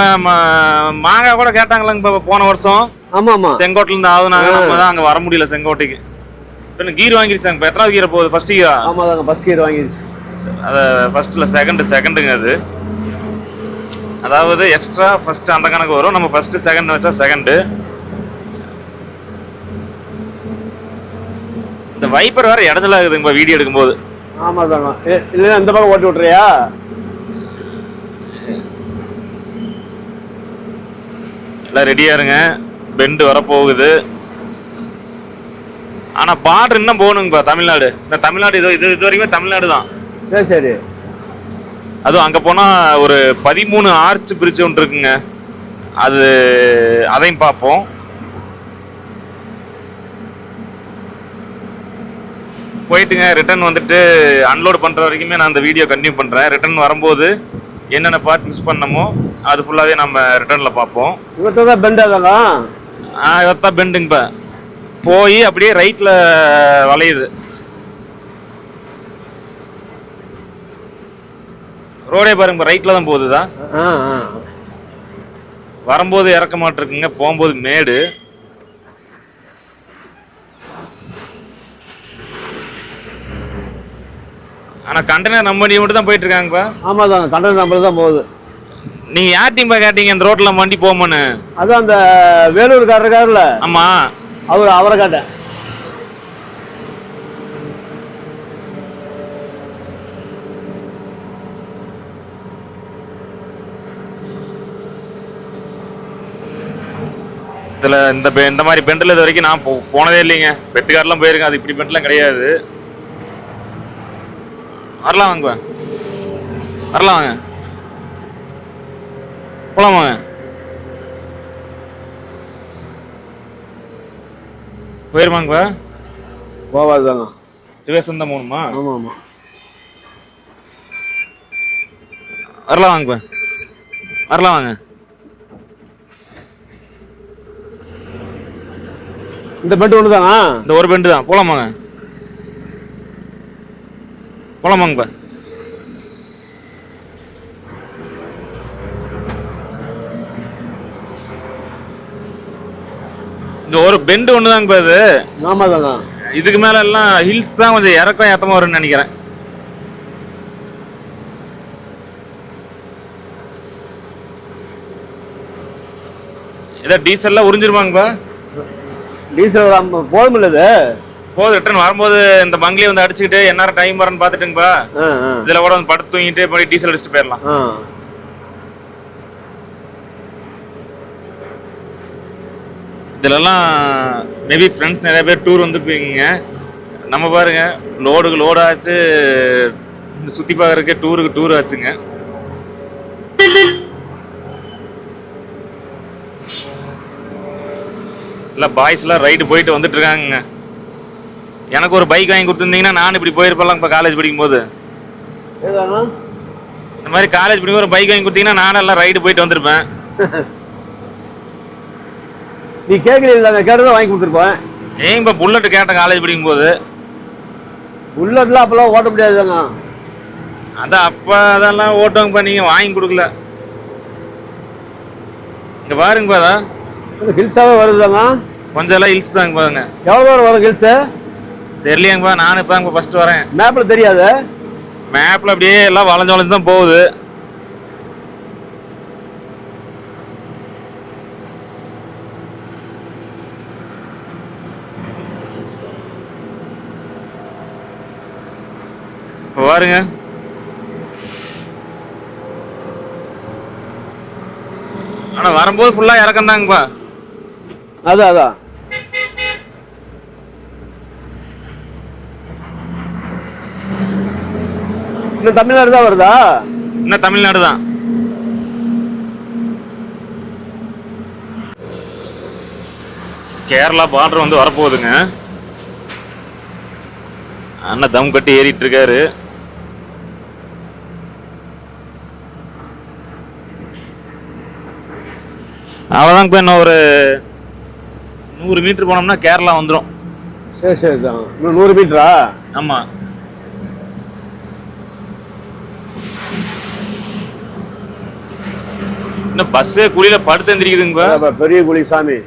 மாங்காய் கூட கேட்டாங்களா இப்ப போன வருஷம். ஆமா ஆமா. செங்கோட்டையில இருந்து ஆகுனாங்க. நம்ம தான் அங்க வர முடியல செங்கோட்டைக்கு. கீர் வாங்கிருச்சாங்க. இப்ப எத்தனாவது கீரை போகுது? ஃபர்ஸ்ட் கீரா? ஆமா தாங்க ஃபர்ஸ்ட் கீர் வாங்கிருச்சு. அத ஃபர்ஸ்ட்ல செகண்டுங்க அது. அதாவது எக்ஸ்ட்ரா ஃபர்ஸ்ட் அந்த கணக்கு வரும். நம்ம ஃபர்ஸ்ட் செகண்ட் வச்சா செகண்ட். இந்த வைப்பர் வேற இடத்துல ஆகுதுங்க வீடியோ எடுக்கும்போது. ஆமா தாங்க. இல்ல இந்த பக்கம் ஓட்டி விட்டுறியா? எல்லாம் ரெடியா இருங்க. பெண்டு வர போகுது. ஆனா பார்டர் இன்னும் போகணுங்கப்பா. தமிழ்நாடு இந்த தமிழ்நாடு இது வரைக்குமே தமிழ்நாடு தான். சரி சரி. அதுவும் அங்க போனா ஒரு 13 ஆர்ச் பிரிட்ஜ் ஒன்று இருக்குங்க. அதையும் பார்ப்போம். போயிட்டுங்க ரிட்டர்ன் வந்துட்டு அன்லோட் பண்ற வரைக்குமே நான் அந்த வீடியோ கண்டினியூ பண்றேன். ரிட்டர்ன் வரும்போது என்னென்ன பார்ட் மிஸ் பண்ணமோ அது ஃபுல்லாவே நம்ம ரிட்டர்ன்ல பார்ப்போம். இவத்தான் பெண்ட் அதெல்லாம். இவத்தான் பெண்டுங்கப்பா. போய் அப்படியே ரைட்ல வளையுது. ரோடே பாருங்க ரைட்ல தான் போகுதுதா. வரும்போது இறக்க மாட்டிருக்குங்க, போகும்போது மேடு. ஆனா கண்டெய்னர் நம்ம வண்டி மட்டும் தான் போயிட்டு இருக்காங்கப்பா. ஆமா தான் கண்டெய்னர் நம்பர் தான் போகுது. நீங்க யார்ட்டிம்பா கேட்டீங்க இந்த ரோட்ல வண்டி போமோன்னு? அதான் அந்த வேலூர்காரர் இருக்காருல்ல. ஆமா அவரை கேட்டேன். இதுல இந்த மாதிரி பெண்ட்ல இது வரைக்கும் நான் போனதே இல்லைங்க. வெட்டுக்காரெல்லாம் போயிருக்கேன். அது இப்படி பெண்ட்லாம் கிடையாது. வரலாம் வாங்க, வரலாம் வாங்க, போலாம் வாங்க. போயிருமாங்கப்பா? போவாதுதாங்க. ரிவர்ஸ் தான் போகணுமா? ஆமா ஆமா. வரலாம் வாங்கப்பா, வரலாம் வாங்க. இந்த பெண்டு ஒன்று தானா? இந்த ஒரு பெண்டு தான். போலாமாங்க, போலாமாங்கப்பா. இந்த ஒரு பெண்டு ஒன்று தாங்கப்பா இது. ஆமா தாங்க. இதுக்கு மேல எல்லாம் ஹில்ஸ் தான் கொஞ்சம் இறக்கம் ஏத்தமா வரும்னு நினைக்கிறேன். ஏதோ டீசல்லாம் உறிஞ்சிருவாங்கப்பா. டீசல் போதும் இல்லது போதும். ரிட்டர்ன் வரும்போது இந்த பங்களே வந்து அடிச்சுக்கிட்டு என்ன டைம் வரன்னு பாத்துட்டுங்கப்பா. இதுல கூட வந்து படுத்து தூங்கிட்டு போய் டீசல் அடிச்சுட்டு போயிடலாம். இதுலலாம் மேபி ஃப்ரெண்ட்ஸ் நிறைய பேர் டூர் வந்துருப்பீங்க. நம்ம பாருங்க லோடு ஆச்சு, சுத்தி பார்க்கறதுக்கு டூருக்கு டூர் ஆச்சுங்க. இல்லை பாய்ஸ்லாம் ரைடு போயிட்டு வந்துட்டு இருக்காங்க. எனக்கு ஒரு பைக் வாங்கி கொடுத்துருந்தீங்கன்னா நான் இப்படி போயிருப்பேன். இப்போ காலேஜ் படிக்கும்போது இந்த மாதிரி காலேஜ் படிக்கும்போது ஒரு பைக் வாங்கி கொடுத்தீங்கன்னா நானும் எல்லாம் ரைடு போயிட்டு வந்திருப்பேன். நீ கேட்கல கேட்டதான் வாங்கி கொடுத்துருப்பேன். ஏன் இப்போ புல்லட் கேட்டேன் காலேஜ் படிக்கும்போது. புல்லட்லாம் அப்பெல்லாம் ஓட்ட முடியாதுதாங்க. அதான் அப்போ அதெல்லாம் ஓட்டுவாங்கப்பா, நீங்கள் வாங்கி கொடுக்கல. இங்கே பாருங்கப்பா, அதான் ஹில்ஸாவே வருதுதாங்க. கொஞ்சம் எல்லாம் ஹில்ஸ் தாங்க பாருங்க. எவ்வளோ தூரம் வரும் ஹில்ஸ் தெரியலையாங்கப்பா. நானும் இப்போ அங்கே ஃபர்ஸ்ட் வரேன். மேப்பில் தெரியாது. மேப்பில் அப்படியே எல்லாம் வளைஞ்சு தான் போகுது. இப்போ பாருங்க, ஆனா வரும்போது ஃபுல்லா இறக்கம் தாங்கப்பா. அதான் இன்னும் தமிழ்நாடு தான் வருதா? இன்னும் தமிழ்நாடு தான். கேரளா பார்டர் வந்து வரப்போகுதுங்க. அண்ணா தம் கட்டி ஏறிட்டு இருக்காரு. அவ்வளோதான். இப்போ இன்னும் ஒரு 100 மீட்டர் போனோம்னா கேரளா வந்துடும். சரி தான். இன்னும் 100 மீட்டரா? ஆமா. இன்னும் பஸ்ஸே குழியில படுத்து எந்திரிக்குதுங்க. பெரிய குழி சாமி.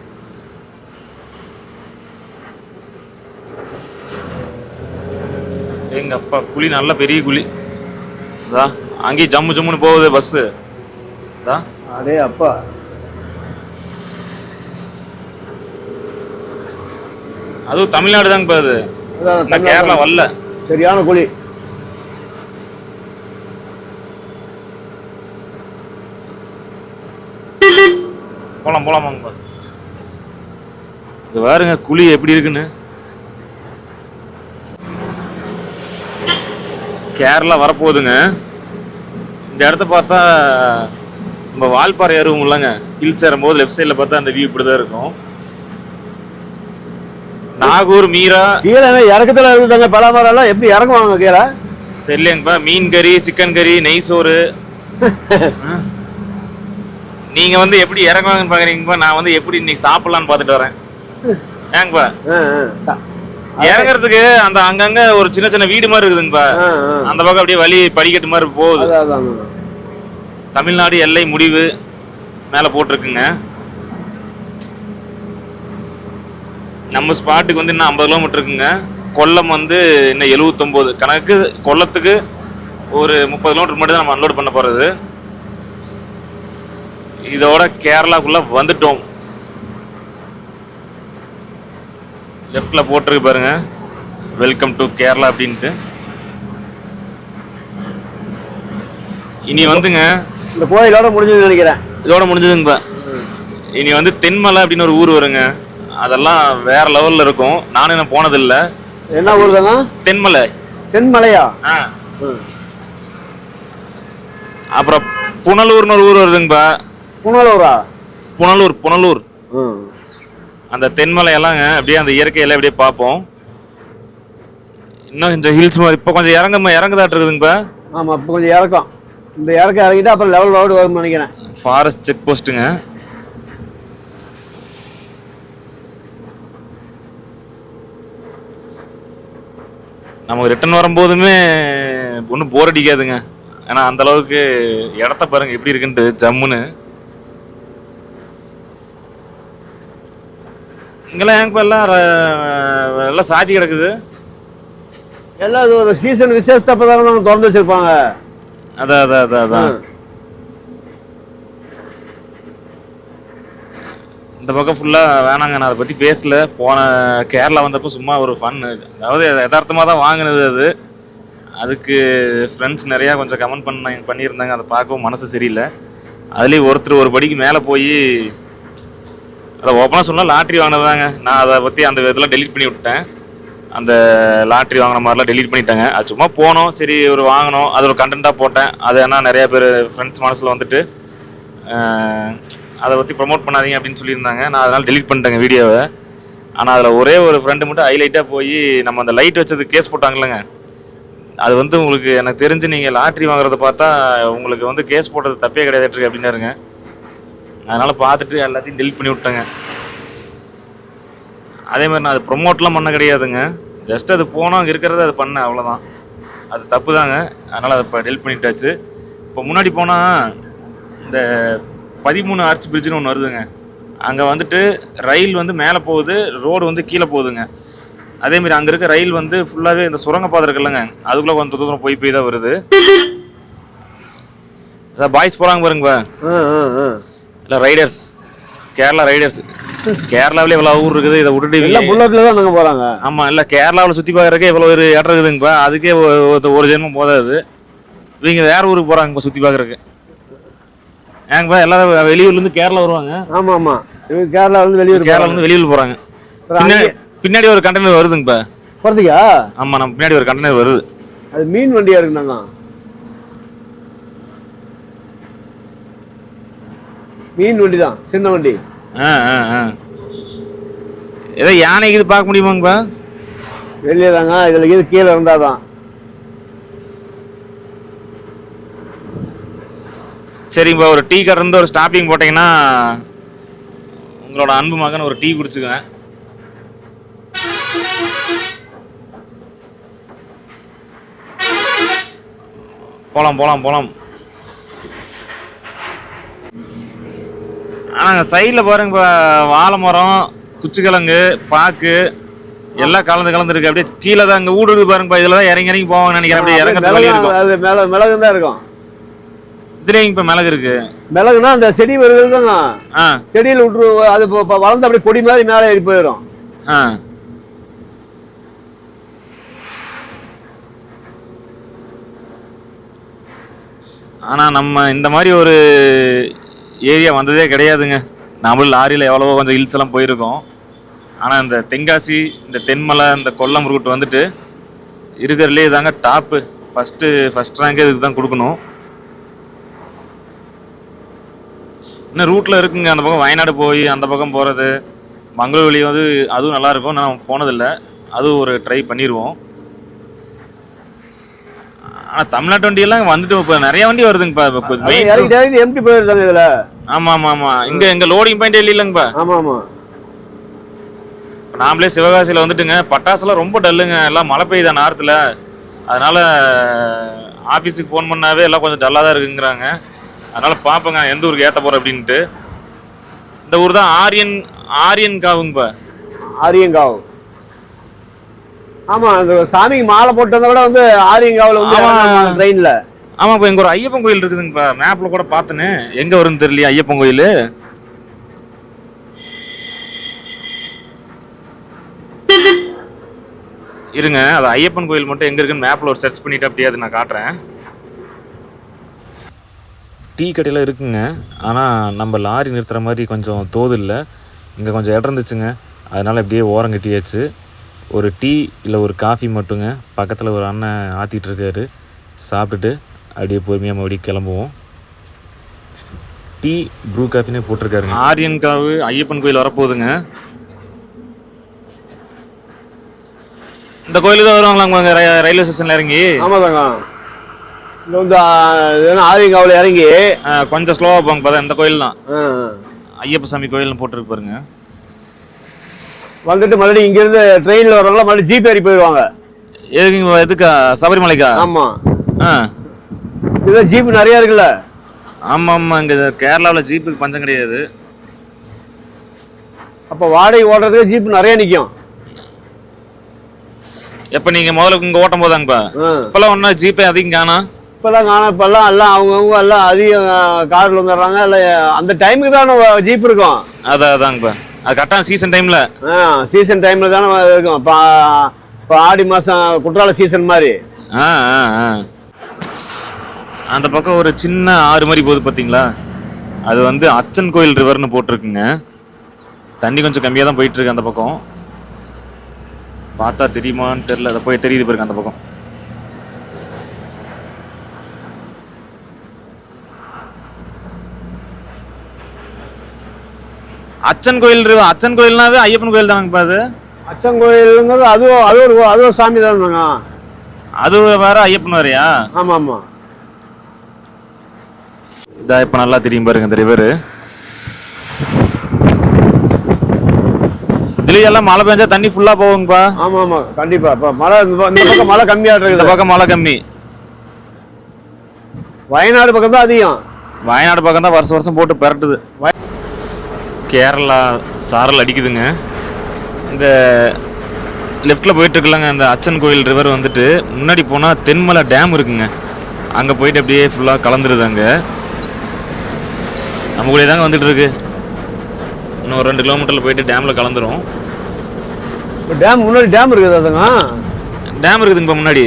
எங்க அப்பா, குழி நல்ல பெரிய குழி. அங்கேயும் ஜம்மு ஜம்முன்னு போகுது பஸ். அடே அப்பா, அதுவும் தமிழ்நாடு தாங்க அது. கேரளா வரல. சரியான குழி. போலாமாங்க. இது பாருங்க குழி எப்படி இருக்குன்னு. கேரளா வரப்போகுதுங்க. இந்த இடத்த பார்த்தா நம்ம வால்பாறை ஏறுவோம் இல்லைங்க, ஹில்ஸ் ஏறும்போது லெஃப்ட் சைடில் பார்த்தா அந்த வியூ இப்படிதான் இருக்கும். நாகூர் மீரா கீழே இறக்கத்துல இருக்குதாங்க. பலாமரம் எல்லாம் எப்படி இறங்குவாங்க கீழே தெரியலங்கப்பா. மீன் கறி, சிக்கன் கறி, நெய் சோறு. நீங்க வந்து எப்படி இறங்குவாங்கன்னு பாக்குறீங்கப்பா. நான் வந்து எப்படி இன்னைக்கு சாப்பிடலான்னு பார்த்துட்டு வரேன். ஏங்கப்பா, இறங்குறதுக்கு அந்த அங்கங்க ஒரு சின்ன சின்ன வீடு மாதிரி இருக்குதுங்கப்பா. அந்த பக்கம் அப்படியே வழி படிக்கட்டு மாதிரி போகுது. தமிழ்நாடு எல்லை முடிவு மேல போட்டிருக்குங்க. நம்ம ஸ்பாட்டுக்கு வந்து இன்னும் 50 கிலோமீட்டர் இருக்குங்க. கொல்லம் வந்து இன்னும் 79 கணக்கு. கொல்லத்துக்கு ஒரு 30 கிலோமீட்டர் மட்டும் தான் நம்ம அன்லோட் பண்ண போறது. இதோட கேரளாக்குள்ள வந்துட்டோம். லெஃப்ட்ல போட்டிருக்கு பாருங்க, வெல்கம் டு கேரளா அப்படின்ட்டு. இனி வந்துங்க இந்த கோயிலோட முடிஞ்சதுன்னு நினைக்கிறேன். இதோட முடிஞ்சதுங்க. இனி வந்து தென்மலை அப்படின்னு ஒரு ஊர் வருங்க. அதெல்லாம் வேற லெவல்ல இருக்கும். நானும் என்ன போனதில்ல. என்ன ஊர் தாங்க? தென்மலை. தென்மலையா? அப்புறம் புனலூர்னு ஒரு ஊர் வருதுங்கப்பா. புனலூரா? புனலூர். அந்த தென்மலையெல்லாங்க அப்படியே அந்த இயற்கையெல்லாம் அப்படியே பார்ப்போம். இன்னும் கொஞ்சம் ஹில்ஸ் மாதிரி இப்போ கொஞ்சம் இறங்குதாட்டு இருக்குதுங்கப்பா. ஆமா, இப்போ கொஞ்சம் இறக்கம். இந்த இறக்கம் இறங்கிட்டு அப்புறம் லெவல் ரோடு வரும்னு நினைக்கிறேன். ஃபாரஸ்ட் செக் போஸ்ட்டுங்க. நமக்கு ரிட்டர்ன் வரும்போதுமே ஒன்றும் போர் அடிக்காதுங்க. ஏன்னா அந்த அளவுக்கு இடத்த பாருங்க எப்படி இருக்குன்ட்டு ஜம்முன்னு. இங்கெல்லாம் ஏங்க எல்லாம் சாத்தி கிடக்குது. எல்லாம் அது ஒரு சீசன் விசேஷத்தப்பதான் திறந்து வச்சிருப்பாங்க. அதான் இந்த பக்கம் ஃபுல்லா வேணாங்க. நான் அதை பத்தி பேசல. போன கேரளா வந்தப்போ சும்மா ஒரு ஃபன், அதாவது யதார்த்தமா தான் வாங்கினது அது. அதுக்கு ஃப்ரெண்ட்ஸ் நிறையா கொஞ்சம் கமெண்ட் பண்ணியிருந்தாங்க. அதை பார்க்கவும் மனசு சரியில்லை. அதுலேயும் ஒருத்தர் ஒரு படிக்கு மேலே போய் அதை ஓப்பனாக சொன்னால் லாட்ரி வாங்கினதாங்க. நான் அதை பற்றி அந்த இதெல்லாம் டெலீட் பண்ணி விட்டேன். அந்த லாட்ரி வாங்கின மாதிரிலாம் டெலீட் பண்ணிட்டாங்க. அது சும்மா போனோம், சரி ஒரு வாங்கினோம், அது ஒரு கண்டென்ட்டாக போட்டேன். அது ஏன்னா நிறையா பேர் ஃப்ரெண்ட்ஸ் மனசில் வந்துட்டு அதை பற்றி ப்ரொமோட் பண்ணாதீங்க அப்படின்னு சொல்லியிருந்தாங்க. நான் அதனால் டெலீட் பண்ணிட்டேங்க வீடியோவை. ஆனால் அதில் ஒரே ஒரு ஃப்ரெண்டு மட்டும் ஹைலைட்டாக போய் நம்ம அந்த லைட் வச்சது கேஸ் போட்டாங்கல்லங்க, அது வந்து உங்களுக்கு எனக்கு தெரிஞ்சு நீங்கள் லாட்ரி வாங்குறத பார்த்தா உங்களுக்கு வந்து கேஸ் போட்டது தப்பே கிடையாது அப்படின்னாருங்க. அதனால் பார்த்துட்டு எல்லாத்தையும் டெலிட் பண்ணி விட்டேங்க. அதே மாதிரி நான் அது ப்ரொமோட்லாம் பண்ண கிடையாதுங்க. ஜஸ்ட் அது போனோம், அங்கே இருக்கிறத அது பண்ணேன், அவ்வளோதான். அது தப்பு தாங்க. அதனால் அதை இப்போ டெலிட் பண்ணிட்டாச்சு. இப்போ முன்னாடி போனால் இந்த 13 ஆர்ச் பிரிட்ஜுன்னு ஒன்று வருதுங்க. அங்கே வந்துட்டு ரயில் வந்து மேலே போகுது, ரோடு வந்து கீழே போகுதுங்க. அதேமாரி அங்கே இருக்க ரயில் வந்து ஃபுல்லாகவே இந்த சுரங்கப்பாதை இருக்குல்லங்க, அதுக்குள்ளே கொஞ்சம் தூரம் போய் தான் வருது. அதான் பாய்ஸ் போகிறாங்க பாருங்கப்பா, இல்லை ரைடர்ஸ், கேரளா ரைடர்ஸ். கேரளாவிலே இவ்வளவு ஊர் இருக்குது, இதை விட்டுட்டு எல்லாம் புல்லட்ல தான் நாங்க போறாங்க. ஆமா, இல்ல கேரளாவில் சுத்தி பார்க்கறதுக்கே இவ்வளவு ஒரு இடம் இருக்குதுங்கப்பா. அதுக்கே ஒரு ஜென்மம் போதாது. இவங்க வேற ஊருக்கு போறாங்கப்பா சுத்தி பார்க்கறதுக்கு. ஏங்கப்பா எல்லாரும் வெளியூர்ல இருந்து கேரளா வருவாங்க. ஆமா ஆமா, இவங்க கேரளா வந்து வெளியூர் போறாங்க. பின்னாடி ஒரு கண்டெய்னர் வருதுங்கப்பா. போறதுக்கா? ஆமா, நம்ம பின்னாடி ஒரு கண்டெய்னர் வருது. அது மீன் வண்டியா இருக்குனாங்க. மீன் வண்டி தான், சின்ன வண்டி. ஏதோ யானைக்கு இது பார்க்க முடியுமாங்கப்பா? வெளியே தாங்க, இதுல இது கீழே இருந்தாதான். சரிங்கப்பா, ஒரு டீ கடை இருந்து ஒரு ஸ்டாப்பிங் போட்டீங்கன்னா உங்களோட அன்பு மகன் ஒரு டீ குடிச்சுக்குவேன். போலாம் போலாம் போலாம். ஆனாங்க சைடில் பாருங்க, வாழை மரம், குச்சிக்கிழங்கு, பாக்கு எல்லாம் கலந்துருக்கு. அப்படியே கீழே தான் அங்கே வீடு இருக்கு பாருங்கப்பா. இதில் தான் இறங்கி போவாங்க நினைக்கிறேன். அப்படியே இறங்க மிளகு தான் இருக்கும். இதுலேயும் இப்போ மிளகு இருக்கு. மிளகுனா அந்த செடி வருதுங்க, செடியில் விட்டுரு, அது வளர்ந்து அப்படியே கொடி மாதிரி மேலே ஏறி போயிடும். ஆனால் நம்ம இந்த மாதிரி ஒரு ஏரியா வந்ததே கிடையாதுங்க. நம்மளும் லாரியில் எவ்வளவோ கொஞ்சம் ஹில்ஸ் எல்லாம் போயிருக்கோம். ஆனால் இந்த தென்காசி, இந்த தென்மலை, இந்த கொல்லம் ரூட் வந்துட்டு இருக்கிறதுலே தாங்க டாப்பு. ஃபர்ஸ்ட் ரேங்கே இதுக்கு தான் கொடுக்கணும். இன்னும் ரூட்டில் இருக்குங்க, அந்த பக்கம் வயநாடு போய் அந்த பக்கம் போகிறது, மங்களூர் வழி வந்து அதுவும் நல்லாயிருக்கும். நான் போனதில்லை, அதுவும் ஒரு ட்ரை பண்ணிடுவோம். ஆனால் தமிழ்நாட்டு வண்டியெல்லாம் வந்துட்டு இப்போ நிறைய வண்டி வருதுங்கப்பா. எம்டி போயிருந்தாங்க இதில். ஆமாம் ஆமாம் ஆமாம், இங்கே லோடிங் பாயிண்ட் இல்லைங்கப்பா. ஆமாம் ஆமாம், நாமளே சிவகாசியில் வந்துட்டுங்க, பட்டாசுலாம் ரொம்ப டல்லுங்க. எல்லாம் மழை பெய்யுதா நேரத்தில், அதனால் ஆஃபீஸுக்கு ஃபோன் பண்ணாவே எல்லாம் கொஞ்சம் டல்லாக தான் இருக்குங்கிறாங்க. அதனால் பார்ப்பேங்க எந்த ஊருக்கு ஏற்ற போகிறேன் அப்படின்ட்டு. இந்த ஊர் தான் ஆரியன்காவுங்கப்பா. ஆரியங்காவு. ஆமாம், அந்த சாமிக்கு மாலை போட்டதை விட வந்து ஆரியங்காவில் வந்து ட்ரெயினில். ஆமாப்பா, இங்கே ஒரு ஐயப்பன் கோயில் இருக்குதுங்கப்பா. மேப்பில் கூட பார்த்தேன்னு, எங்கே வரும்னு தெரியலையா ஐயப்பன் கோயில். இருங்க, அது ஐயப்பன் கோயில் மட்டும் எங்கே இருக்குன்னு மேப்பில் ஒரு சர்ச் பண்ணிட்டு அப்படியே அது நான் காட்டுறேன். டீ கடையில் இருக்குங்க, ஆனால் நம்ம லாரி நிறுத்துகிற மாதிரி கொஞ்சம் தோது இல்லை. இங்கே கொஞ்சம் இடம் இருந்துச்சுங்க, அதனால் இப்படியே ஓரம் கட்டியாச்சு. ஒரு டீ இல்லை ஒரு காஃபி மட்டுங்க. பக்கத்தில் ஒரு அண்ணன் ஆற்றிட்டு இருக்காரு. சாப்பிட்டுட்டு அப்படியே பொறுமையாக மறுபடியும் கிளம்புவோம். டீ ப்ரூ காஃபினே போட்டிருக்காருங்க. ஆரியன்காவு ஐயப்பன் கோயில் வரப்போகுதுங்க. இந்த கோயிலுக்கு தான் வருவாங்களாங்க ரயில்வே ஸ்டேஷனில் இறங்கி? ஆமாதாங்க, இந்த வந்து ஆரியங்காவில் இறங்கி கொஞ்சம் ஸ்லோவாக போங்க. பார்த்தா இந்த கோயில் தான் ஐயப்ப சாமி கோயில்னு போட்டுருக்கு பாருங்க. வந்துட்டு மறுபடியும் இங்கிருந்து ட்ரெயினில் வரவங்கள மறுபடியும் ஜீப் ஏறி போயிடுவாங்க. எதுக்கா? சபரிமலைக்கா? ஆமாம், இதுதான் ஜீப் நிறையா இருக்குல்ல. ஆமாம் ஆமாம், இங்கே கேரளாவில் ஜீப்புக்கு பஞ்சம் கிடையாது. அப்போ வாடகை ஓட்டுறதுக்கு ஜீப் நிறைய நிற்கும். எப்போ நீங்கள் முதல்ல இங்கே ஓட்டும் போதாங்கப்பா? இப்போல்லாம் ஒன்றா ஜீப்பே அதிகம் காணா. இப்பெல்லாம் எல்லாம் அவங்கவுங்க எல்லாம் அதிகம் காரில் வந்துடுறாங்க. இல்லை அந்த டைமுக்கு தானே ஜீப் இருக்கும். அதாங்கப்பா, அது கரெக்டான சீசன் டைமில். சீசன் டைமில் தானே இருக்கும். இப்போ ஆடி மாதம் குற்றால சீசன் மாதிரி. அந்த பக்கம் ஒரு சின்ன ஆறு மாதிரி போகுது பார்த்தீங்களா? அது வந்து அச்சன் கோயில் ரிவர்னு போட்டிருக்குங்க. தண்ணி கொஞ்சம் கம்மியாக தான் போயிட்டுருக்கு அந்த பக்கம். பார்த்தா தெரியுமான்னு தெரியல, அதை போய் தெரியுது பாருங்க அந்த பக்கம். அச்சன் கோயில்னாவே ஐயப்பன் கோயில் தானங்கப்பா அது? அச்சன் கோயிலுங்கிறது அது ஒரு சாமி தானுங்க. அது வேற, ஐயப்பன் வேறையா? ஆமா ஆமா. இதா இப்ப நல்லா தெரியும் பாருங்க இந்த ரிவர். இதுல எல்லாம் மழை பெஞ்சா தண்ணி ஃபுல்லா போகுங்கப்பா. ஆமா ஆமா, கண்டிப்பா. இப்ப மழை இந்த பக்கம் மழை கம்மியா இருக்கு. இந்த பக்கம் மழை கம்மி. வயநாடு பக்கம் தான் அதிகம். வயநாடு பக்கம் தான் வருஷம் போட்டு பெரட்டுது. கேரளா சாரல் அடிக்குதுங்க. இந்த லெஃப்டில் போயிட்டு இருக்கலாங்க அந்த அச்சன் கோயில் ரிவர் வந்துட்டு. முன்னாடி போனால் தென்மலை டேம் இருக்குங்க, அங்கே போயிட்டு அப்படியே ஃபுல்லாக கலந்துருது. அங்கே நம்ம கூட தாங்க வந்துட்டு இருக்கு. இன்னும் ஒரு 2 கிலோமீட்டரில் போயிட்டு டேமில் கலந்துரும். டேம் முன்னாடி டேம் இருக்குது அதுங்க. டேம் இருக்குதுங்க முன்னாடி.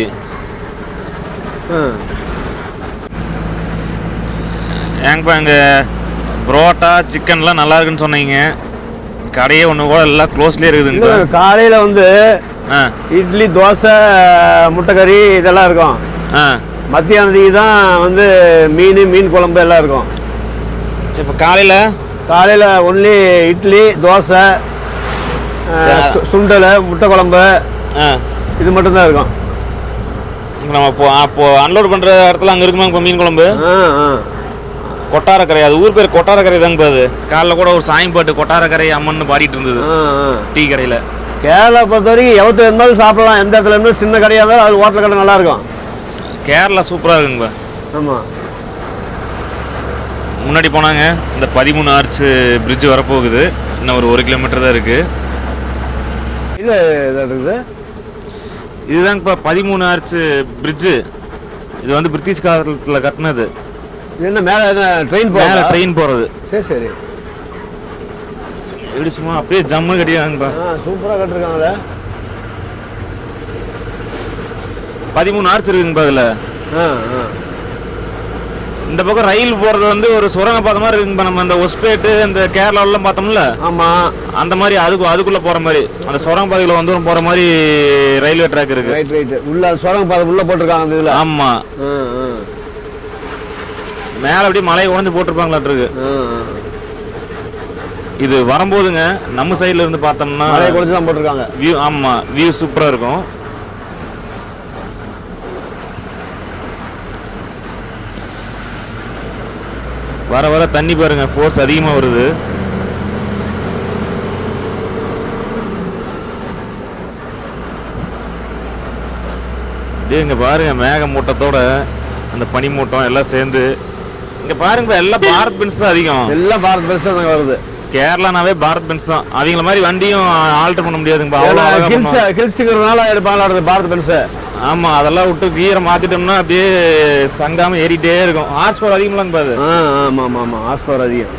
ஏங்கப்பா இங்கே புரோட்டா சிக்கன்லாம் நல்லா இருக்குன்னு சொன்னீங்க. கடையே ஒன்று கூட எல்லாம் க்ளோஸ்லேயே இருக்குதுங்க. காலையில் வந்து இட்லி தோசை முட்டைக்கறி இதெல்லாம் இருக்கும். மத்தியானத்துக்கு தான் வந்து மீன் குழம்பு எல்லாம் இருக்கும். சரி, இப்போ காலையில் ஒன்லி இட்லி தோசை சுண்டல் முட்டை குழம்பு இது மட்டும்தான் இருக்கும். நம்ம அப்போ அன்லோட் பண்ணுற இடத்துல அங்கே இருக்குமா இப்போ மீன் குழம்பு? கொட்டாரக்கரை, அது ஊர் பேர் கொட்டாரக்கரை தாங்க. அது காலைல கூட ஒரு சாயம் பாட்டு கொட்டாரக்கரை அம்மன் பாடிட்டு இருந்தது டீ கடையில். கேரளா பொறுத்த வரைக்கும் எவ்வளோ இருந்தாலும் சாப்பிடலாம். எந்த இடத்துல இருந்தாலும் சின்ன கடையாக இருந்தாலும் அது ஹோட்டல் கடை நல்லா இருக்கும். கேரளா சூப்பராக இருக்குங்க. ஆமாம், முன்னாடி போனாங்க. இந்த 13 ஆர்ச் பிரிட்ஜ் வரப்போகுது. இன்னும் ஒரு 1 கிலோமீட்டர் தான் இருக்குது. இது இருக்குது, இதுதாங்க இப்போ 13 ஆர்ச் பிரிட்ஜு. இது வந்து பிரிட்டிஷ் காலத்தில் கட்டினது. என்ன மேலே ட்ரெயின் போகிறது? சரி எப்படி சும்மா அப்படியே ஜம்மு கட்டியாங்கப்பா. சூப்பராக கட்டிருக்காங்களே. 13 ஆர்ச் இருக்குங்கப்பா அதில். இந்த பக்கம் ரயில் போகிறது வந்து ஒரு சுரங்க பாதை மாதிரி இருக்குங்கப்பா. நம்ம இந்த ஒஸ்பேட்டு இந்த கேரளாவெல்லாம் பார்த்தோம்ல, ஆமாம், அந்த மாதிரி அதுக்குள்ளே போகிற மாதிரி அந்த சுரங்க பாதையில் வந்து போகிற மாதிரி ரயில்வே ட்ராக் இருக்குது. ரைட் உள்ள சுரங்க பாதை உள்ளே போட்டிருக்காங்க அந்த இதில். ஆமாம், மேலே அப்படியே மலையை உடஞ்சி போட்டிருப்பாங்களாட்டிருக்கு. இது வரும்போதுங்க நம்ம சைடில் இருந்து பார்த்தோம்னா மலையை உடஞ்சி தான் போட்டிருக்காங்க. வியூ, ஆமாம், வியூ சூப்பராக இருக்கும். வர வர தண்ணி பாருங்க, ஃபோர்ஸ் அதிகமாக வருது. இங்க பாருங்க, மேக மூட்டத்தோட அந்த பனி மூட்டம் எல்லாம் சேர்ந்து இங்க பாருங்க. எல்லாம் பாரத் பென்ஸ் தான் அதிகம். எல்லாம் பாரத் பென்ஸ் தான் வருது. கேரளானாவே பாரத் பென்ஸ் தான். அவங்கள மாதிரி வண்டியும் ஆல்டர் பண்ண முடியாதுங்க. ஹில்ஸுங்கிறதுனால எடுப்பாங்களா பாரத் பென்ஸ்? ஆமா, அதெல்லாம் விட்டு கீரை மாத்திட்டோம்னா அப்படியே சங்காம ஏறிட்டே இருக்கும். ஹார்ஸ் பவர் அதிகம்லாங்க பாரு. ஆமா ஹார்ஸ் பவர் அதிகம்.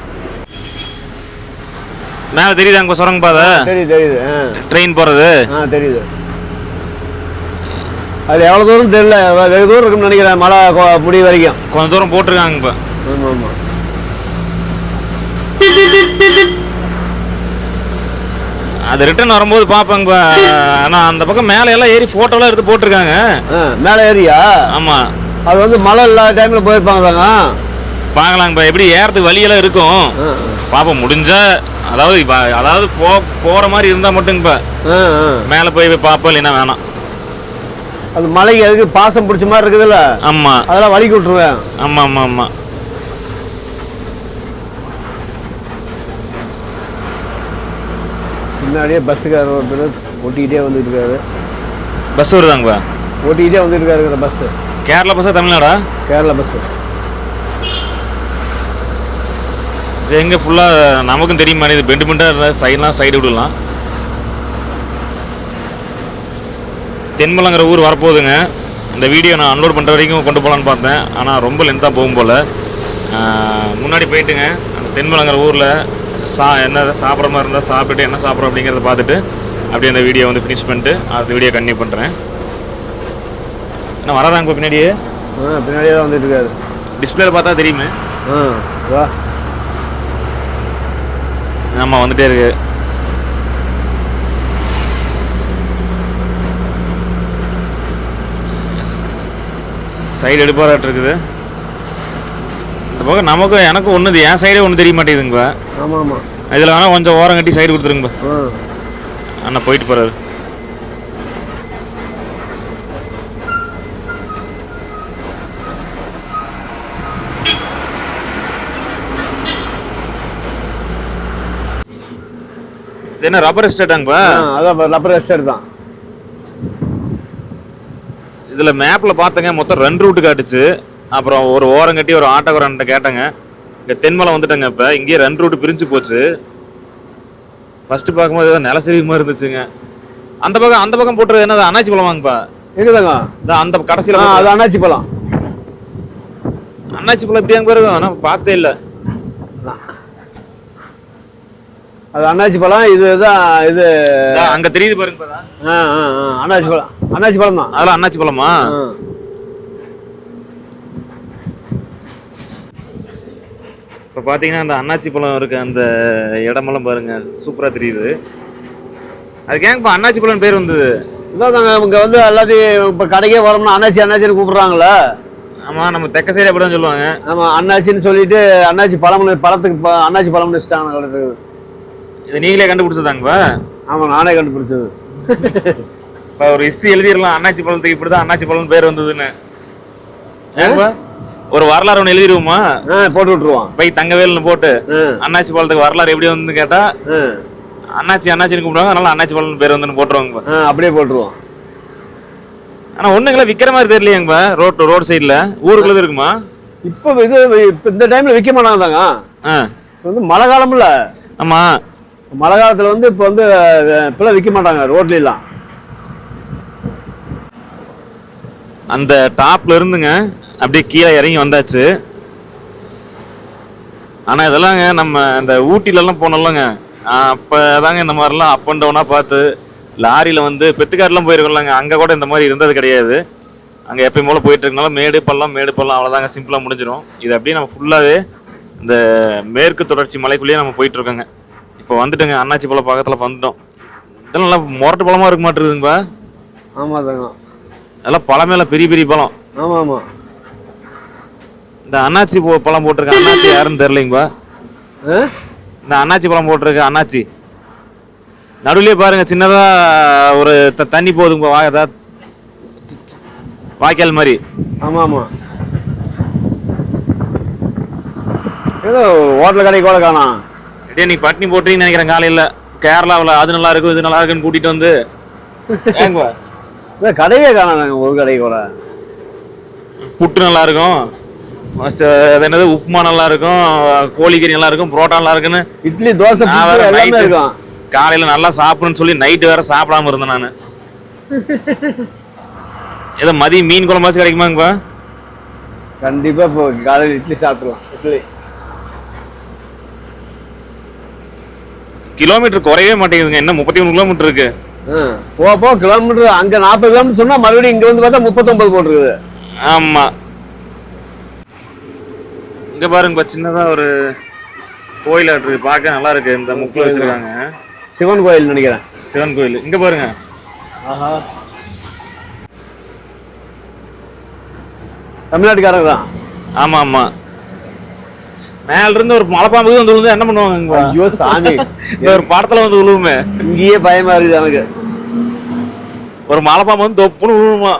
மேல தெரியுது அங்க சுரங்க பாதை. தெரியுது ட்ரெயின் போறது தெரியுது. அது எவ்வளவு தூரம் தெரியல, வெகு தூரம் இருக்குன்னு நினைக்கிறேன். மழை முடிய வரைக்கும் கொஞ்சம் தூரம் போட்டிருக்காங்க இப்ப. ஆமா அது ரிட்டர்ன் வரும்போது பாப்பாங்க. ஆனா அந்த பக்கம் மேல எல்லாம் ஏறி போட்டோலாம் எடுத்து போட்டிருக்காங்க. மேல ஏரியா? ஆமா, அது வந்து மழை இல்லாத டைம்ல போயிருப்பாங்க தாங்க. பார்க்கலாங்கப்பா, எப்படி ஏறதுக்கு வழியெல்லாம் இருக்கும். பாப்போம் முடிஞ்சா, அதாவது போற மாதிரி இருந்தா மட்டுங்கப்பா மேல போய் பாப்போம், இல்லைன்னா வேணாம். அது மலைக்கு எதுக்கு பாசம் பிடிச்ச மாதிரி இருக்குதுல்ல? ஆமா, அதெல்லாம் வலிக்கு விட்டுருவேன். ஆமா முன்னாடியே பஸ்ஸுக்காரர் ஒருத்தர் ஓட்டிக்கிட்டே வந்துட்டு இருக்காரு. பஸ் வருதாங்கப்பா? ஓட்டிக்கிட்டே வந்துட்டு இருக்காரு பஸ். கேரளா பஸ்ஸா தமிழ்நாடா? கேரளா பஸ். எங்க ஃபுல்லா நமக்கும் தெரியுமா, இது பெண்டு பெண்டா சைடு விடலாம். தென்மலைங்கிற ஊர் வரப்போகுதுங்க. இந்த வீடியோ நான் அன்லோட் பண்ணுற வரைக்கும் கொண்டு போகலான்னு பார்த்தேன். ஆனால் ரொம்ப லென்த்தாக போகும் போல். முன்னாடி போயிட்டுங்க அந்த தென்மலைங்கிற ஊரில் என்ன சாப்பிட்ற மாதிரி இருந்தால் சாப்பிட்டுட்டு என்ன சாப்பிட்றோம் அப்படிங்கிறத பார்த்துட்டு அப்படியே அந்த வீடியோ வந்து ஃபினிஷ் பண்ணிட்டு அந்த வீடியோ கண்டினியூ பண்ணுறேன். என்ன வராதாங்க இப்போ பின்னாடியே? பின்னாடியே தான் வந்துட்டு இருக்காரு. டிஸ்பிளேல பார்த்தா தெரியுமே. வா, ஆமாம், வந்துட்டே இருக்கு. சைடு எடுப்பாராட்டு இருக்குது. இந்த பக்கம் நமக்கும் எனக்கும் ஒன்று, என் சைடே ஒன்று தெரிய மாட்டேங்குதுங்கப்பா. ஆமாம், இதில் வேணால் கொஞ்சம் ஓரம் கட்டி சைடு கொடுத்துருங்கப்பா. அண்ணா போயிட்டு போகிறாரு. இது என்ன ரப்பர் எஸ்டேட்டாங்கப்பா? அதான் ரப்பர் எஸ்டேட் தான். இதில் மேப்பில் பார்த்தங்க மொத்தம் 2 ரூட்டு காட்டுச்சு. அப்புறம் ஒரு ஓரம் கட்டி ஒரு ஆட்டோக்காரன்ட்ட கேட்டேங்க. இங்கே தென்மலை வந்துட்டேங்க. இப்போ இங்கேயே 2 ரூட்டு பிரிஞ்சு போச்சு. ஃபர்ஸ்ட் பார்க்கும்போது ஏதோ நிலசரிவு மாதிரி இருந்துச்சுங்க. அந்த பக்கம் போட்டுறது என்னது, அண்ணாச்சி பழம் வாங்கப்பா? இருக்குதாங்க அந்த கடைசியில். அது அண்ணாச்சி பழம். அண்ணாச்சி பழம் இப்படி அங்கே இருக்கும், ஆனால் பார்த்தே இல்லை. அது அன்னாச்சி பழம். இதுதான் இது அங்க தெரியுது பாருங்க. அன்னாச்சி பழம். அன்னாச்சி பழம் தான். அதெல்லாம் அன்னாச்சி பழமா? இப்போ பார்த்தீங்கன்னா அந்த அன்னாச்சி பழம் இருக்க அந்த இடமெல்லாம் பாருங்க, சூப்பராக தெரியுது. அதுக்கு ஏன் இப்போ அன்னாச்சி பழம் பேர் வந்தது? இதான் தாங்க இங்கே வந்து எல்லாத்தையும் இப்போ கடைக்கே வரோம்னா அன்னாச்சி அன்னாச்சின்னு கூப்பிடுறாங்களே. ஆமாம், நம்ம தெக்க சைடு அப்படி தான் சொல்லுவாங்க. ஆமாம், அன்னாச்சின்னு சொல்லிட்டு அன்னாச்சி பழத்துக்கு அன்னாச்சி பழம்னு வச்சுட்டாங்க. இது நீங்களே கண்டுபிடிச்சதாங்கப்பா? ஆமாம், நானே கண்டுபிடிச்சது. இப்போ ஒரு ஹிஸ்ட்ரி எழுதிடலாம், அன்னாச்சி பழத்துக்கு இப்படி தான் அன்னாச்சி பழம் பேர் வந்ததுன்னு. ஏன்பா ஒரு வரலாறு ஒன்று எழுதிடுவோமா? போட்டு விட்டுருவோம். போய் தங்கவேல்னு போட்டு அன்னாச்சி பழத்துக்கு வரலாறு எப்படி வந்து கேட்டா அன்னாச்சின்னு கூப்பிடுவாங்க, அதனால அன்னாச்சி பழம் பேர் வந்து போட்டுருவாங்க. அப்படியே போட்டுருவோம். ஆனா ஒண்ணுங்களா விக்கிற மாதிரி தெரியலையாங்கப்பா ரோடு சைடுல? ஊருக்குள்ள இருக்குமா இப்போ? இது இந்த டைம்ல விற்க மாட்டாங்க தாங்க. வந்து மழை காலம்ல. ஆமா, மழை காலத்துல வந்து இப்போ வந்து இப்பெல்லாம் விற்க மாட்டாங்க ரோட்ல எல்லாம். அந்த டாப்ல இருந்துங்க அப்படியே கீழே இறங்கி வந்தாச்சு. ஆனா இதெல்லாங்க நம்ம இந்த ஊட்டில எல்லாம் போனோம்லங்க, அப்பதாங்க இந்த மாதிரிலாம் அப் அண்ட் டவுனா பார்த்து லாரியில வந்து பெத்துக்காடுலாம் போயிருக்கோம்லங்க, அங்க கூட இந்த மாதிரி இருந்தது கிடையாது. அங்க எப்பயும் போல போயிட்டு இருக்கனால மேடு பள்ளம் அவ்வளவுதாங்க, சிம்பிளா முடிஞ்சிடும். இது அப்படியே நம்ம ஃபுல்லாவே இந்த மேற்கு தொடர்ச்சி மலைக்குள்ளேயே நம்ம போயிட்டு இருக்கோங்க. இப்போ வந்துட்டுங்க அன்னாச்சி பழம் பக்கத்துல வந்துட்டோம். இதெல்லாம் நல்லா மொரட்டு பழமா இருக்க மாட்டேங்குதுங்கப்பா. ஆமா தாங்க, அதெல்லாம் பழமேல பெரிய பெரிய பழம். ஆமா ஆமா. இந்த அன்னாச்சி பழம் போட்டிருக்க அண்ணாச்சி யாருன்னு தெரியலைங்கப்பா. இந்த அன்னாச்சி பழம் போட்டிருக்க அண்ணாச்சி நடுவுலயே பாருங்க சின்னதா ஒரு தண்ணி போகுதுங்க, வாய்க்கால் மாதிரி. ஆமா ஆமா. ஏதோ ஹோட்டல் கடைக்கு கூட காணோம். நீ பட்னி போட்டுறீங்கன்னு நினைக்கிறேன். காலையில கேரளாவில் அது நல்லா இருக்கும் இது நல்லா இருக்குன்னு கூட்டிட்டு வந்து கடையே காணாங்க. ஒரு கடை கூட புட்டு நல்லா இருக்கும், என்னது உப்புமா நல்லா இருக்கும், கோழிக்கறி நல்லா இருக்கும், புரோட்டா நல்லா இருக்குன்னு, இட்லி தோசை எல்லாமே இருக்கும். காலையில நல்லா சாப்பிடுன்னு சொல்லி நைட்டு வேற சாப்பிடாம இருந்தேன் நானு. ஏதோ மதியம் மீன் குழம்பாச்சு கிடைக்குமாங்கப்பா? கண்டிப்பா இப்போ காலையில் இட்லி சாப்பிடுவோம். இட்லி கிலோமீட்டர் குறையவே மாட்டேங்குதுங்க. என்ன 33 கிலோமீட்டர் இருக்கு. போ கிலோமீட்டர். அங்க 40 கிலோமீட்டர் சொன்னா மறுபடியும் இங்க வந்து பார்த்தா 39 போட்டுருக்குது. ஆமா, இங்க பாருங்க சின்னதா ஒரு கோயில் இருக்கு, பார்க்க நல்லா இருக்கு. இந்த முக்கில் வச்சிருக்காங்க, சிவன் கோயில் நினைக்கிறேன். சிவன் கோயில் இங்க பாருங்க. தமிழ்நாட்டுக்காரங்க தான். ஆமா ஆமா. மேல இருந்து ஒரு மலைப்பாம்பு வந்து விழுந்து என்ன பண்ணுவாங்க? ஐயோ சாமி, ஒரு படத்துல வந்து விழுவுமே, இங்கேயே பயமா இருக்குது எனக்கு. ஒரு மலைப்பாம்பு வந்து தொப்புன்னு விழுவுமா,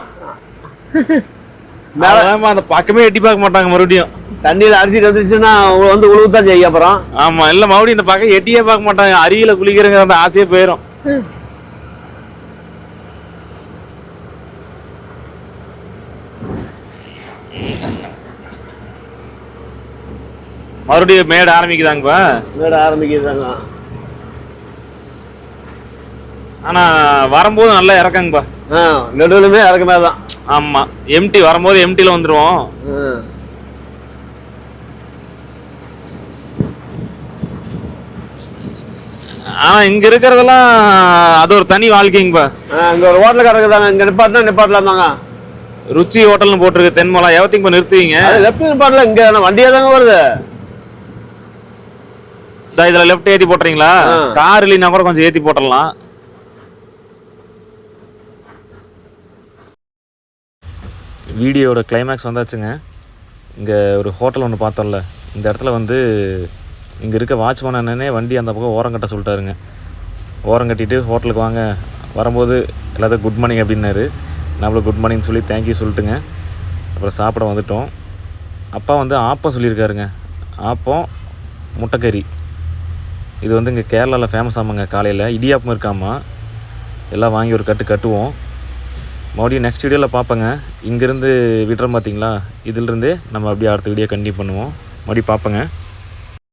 அந்த பக்கமே எட்டி பார்க்க மாட்டாங்க. மறுபடியும் தண்ணியில அரிசிட்டு வந்துச்சுன்னா வந்து உழுவுதான் செய்ய அப்புறம். ஆமா, இல்ல மறுபடியும் இந்த பக்கம் எட்டியே பார்க்க மாட்டாங்க. அருவியில குளிக்கிறங்க அந்த ஆசையே போயிடும். மறுபடியும் மேடு ஆரம்பிக்குதாங்கப்பா? மேடு ஆரம்பிக்குதாங்க. ஆனா வரும்போது நல்லா இறக்கங்கப்பா. நடுவுலுமே இறக்கமே தான். ஆமா, எம்டி வரும்போது எம்டில வந்துருவோம். ஆனா இங்க இருக்கிறதெல்லாம் அது ஒரு தனி வாழ்க்கைங்கப்பா. இங்க ஒரு ஹோட்டல் கடை தாங்க, இங்க நிப்பாட்டலாம் தாங்க. ருச்சி ஹோட்டல்னு போட்டிருக்கு தென்மலை. எவத்திங்க நிறுத்துவீங்க? லெஃப்ட் நிப்பாட்டல, இங்க வண்டியா தாங்க வருது. இதுல லெஃப்ட் ஏத்தி போட்டுறீங்களா? கார் இல்லைன்னா கூட கொஞ்சம் ஏத்தி போட்டுடலாம். வீடியோட கிளைமேக்ஸ் வந்தாச்சுங்க. இங்கே ஒரு ஹோட்டல் ஒன்று பார்த்தோம்ல, இந்த இடத்துல வந்து இங்கே இருக்க வாட்ச்மேன் அண்ணனே வண்டி அந்த பக்கம் ஓரம் கட்ட சொல்லிட்டாருங்க. ஓரம் கட்டிட்டு ஹோட்டலுக்கு வாங்க, வரும்போது எல்லாத்தையும் குட் மார்னிங் அப்படின்னாரு. நம்மளும் குட் மார்னிங் சொல்லி தேங்க்யூ சொல்லிட்டுங்க அப்புறம் சாப்பிட வந்துட்டோம். அப்பா வந்து ஆப்பம் சொல்லியிருக்காருங்க, ஆப்பம் முட்டைக்கறி. இது வந்து இங்கே கேரளாவில் ஃபேமஸ் ஆமாங்க. காலையில் இடியாப்பம் இருக்காமா, எல்லாம் வாங்கி ஒரு கட்டுவோம். மறுபடியும் நெக்ஸ்ட் வீடியோவில் பார்ப்பேங்க. இங்கேருந்து விடுறோம் பார்த்தீங்களா, இதிலிருந்தே நம்ம அப்படியே அடுத்த வீடியோ கண்டினியூ பண்ணுவோம். மறுபடியும் பார்ப்பேங்க.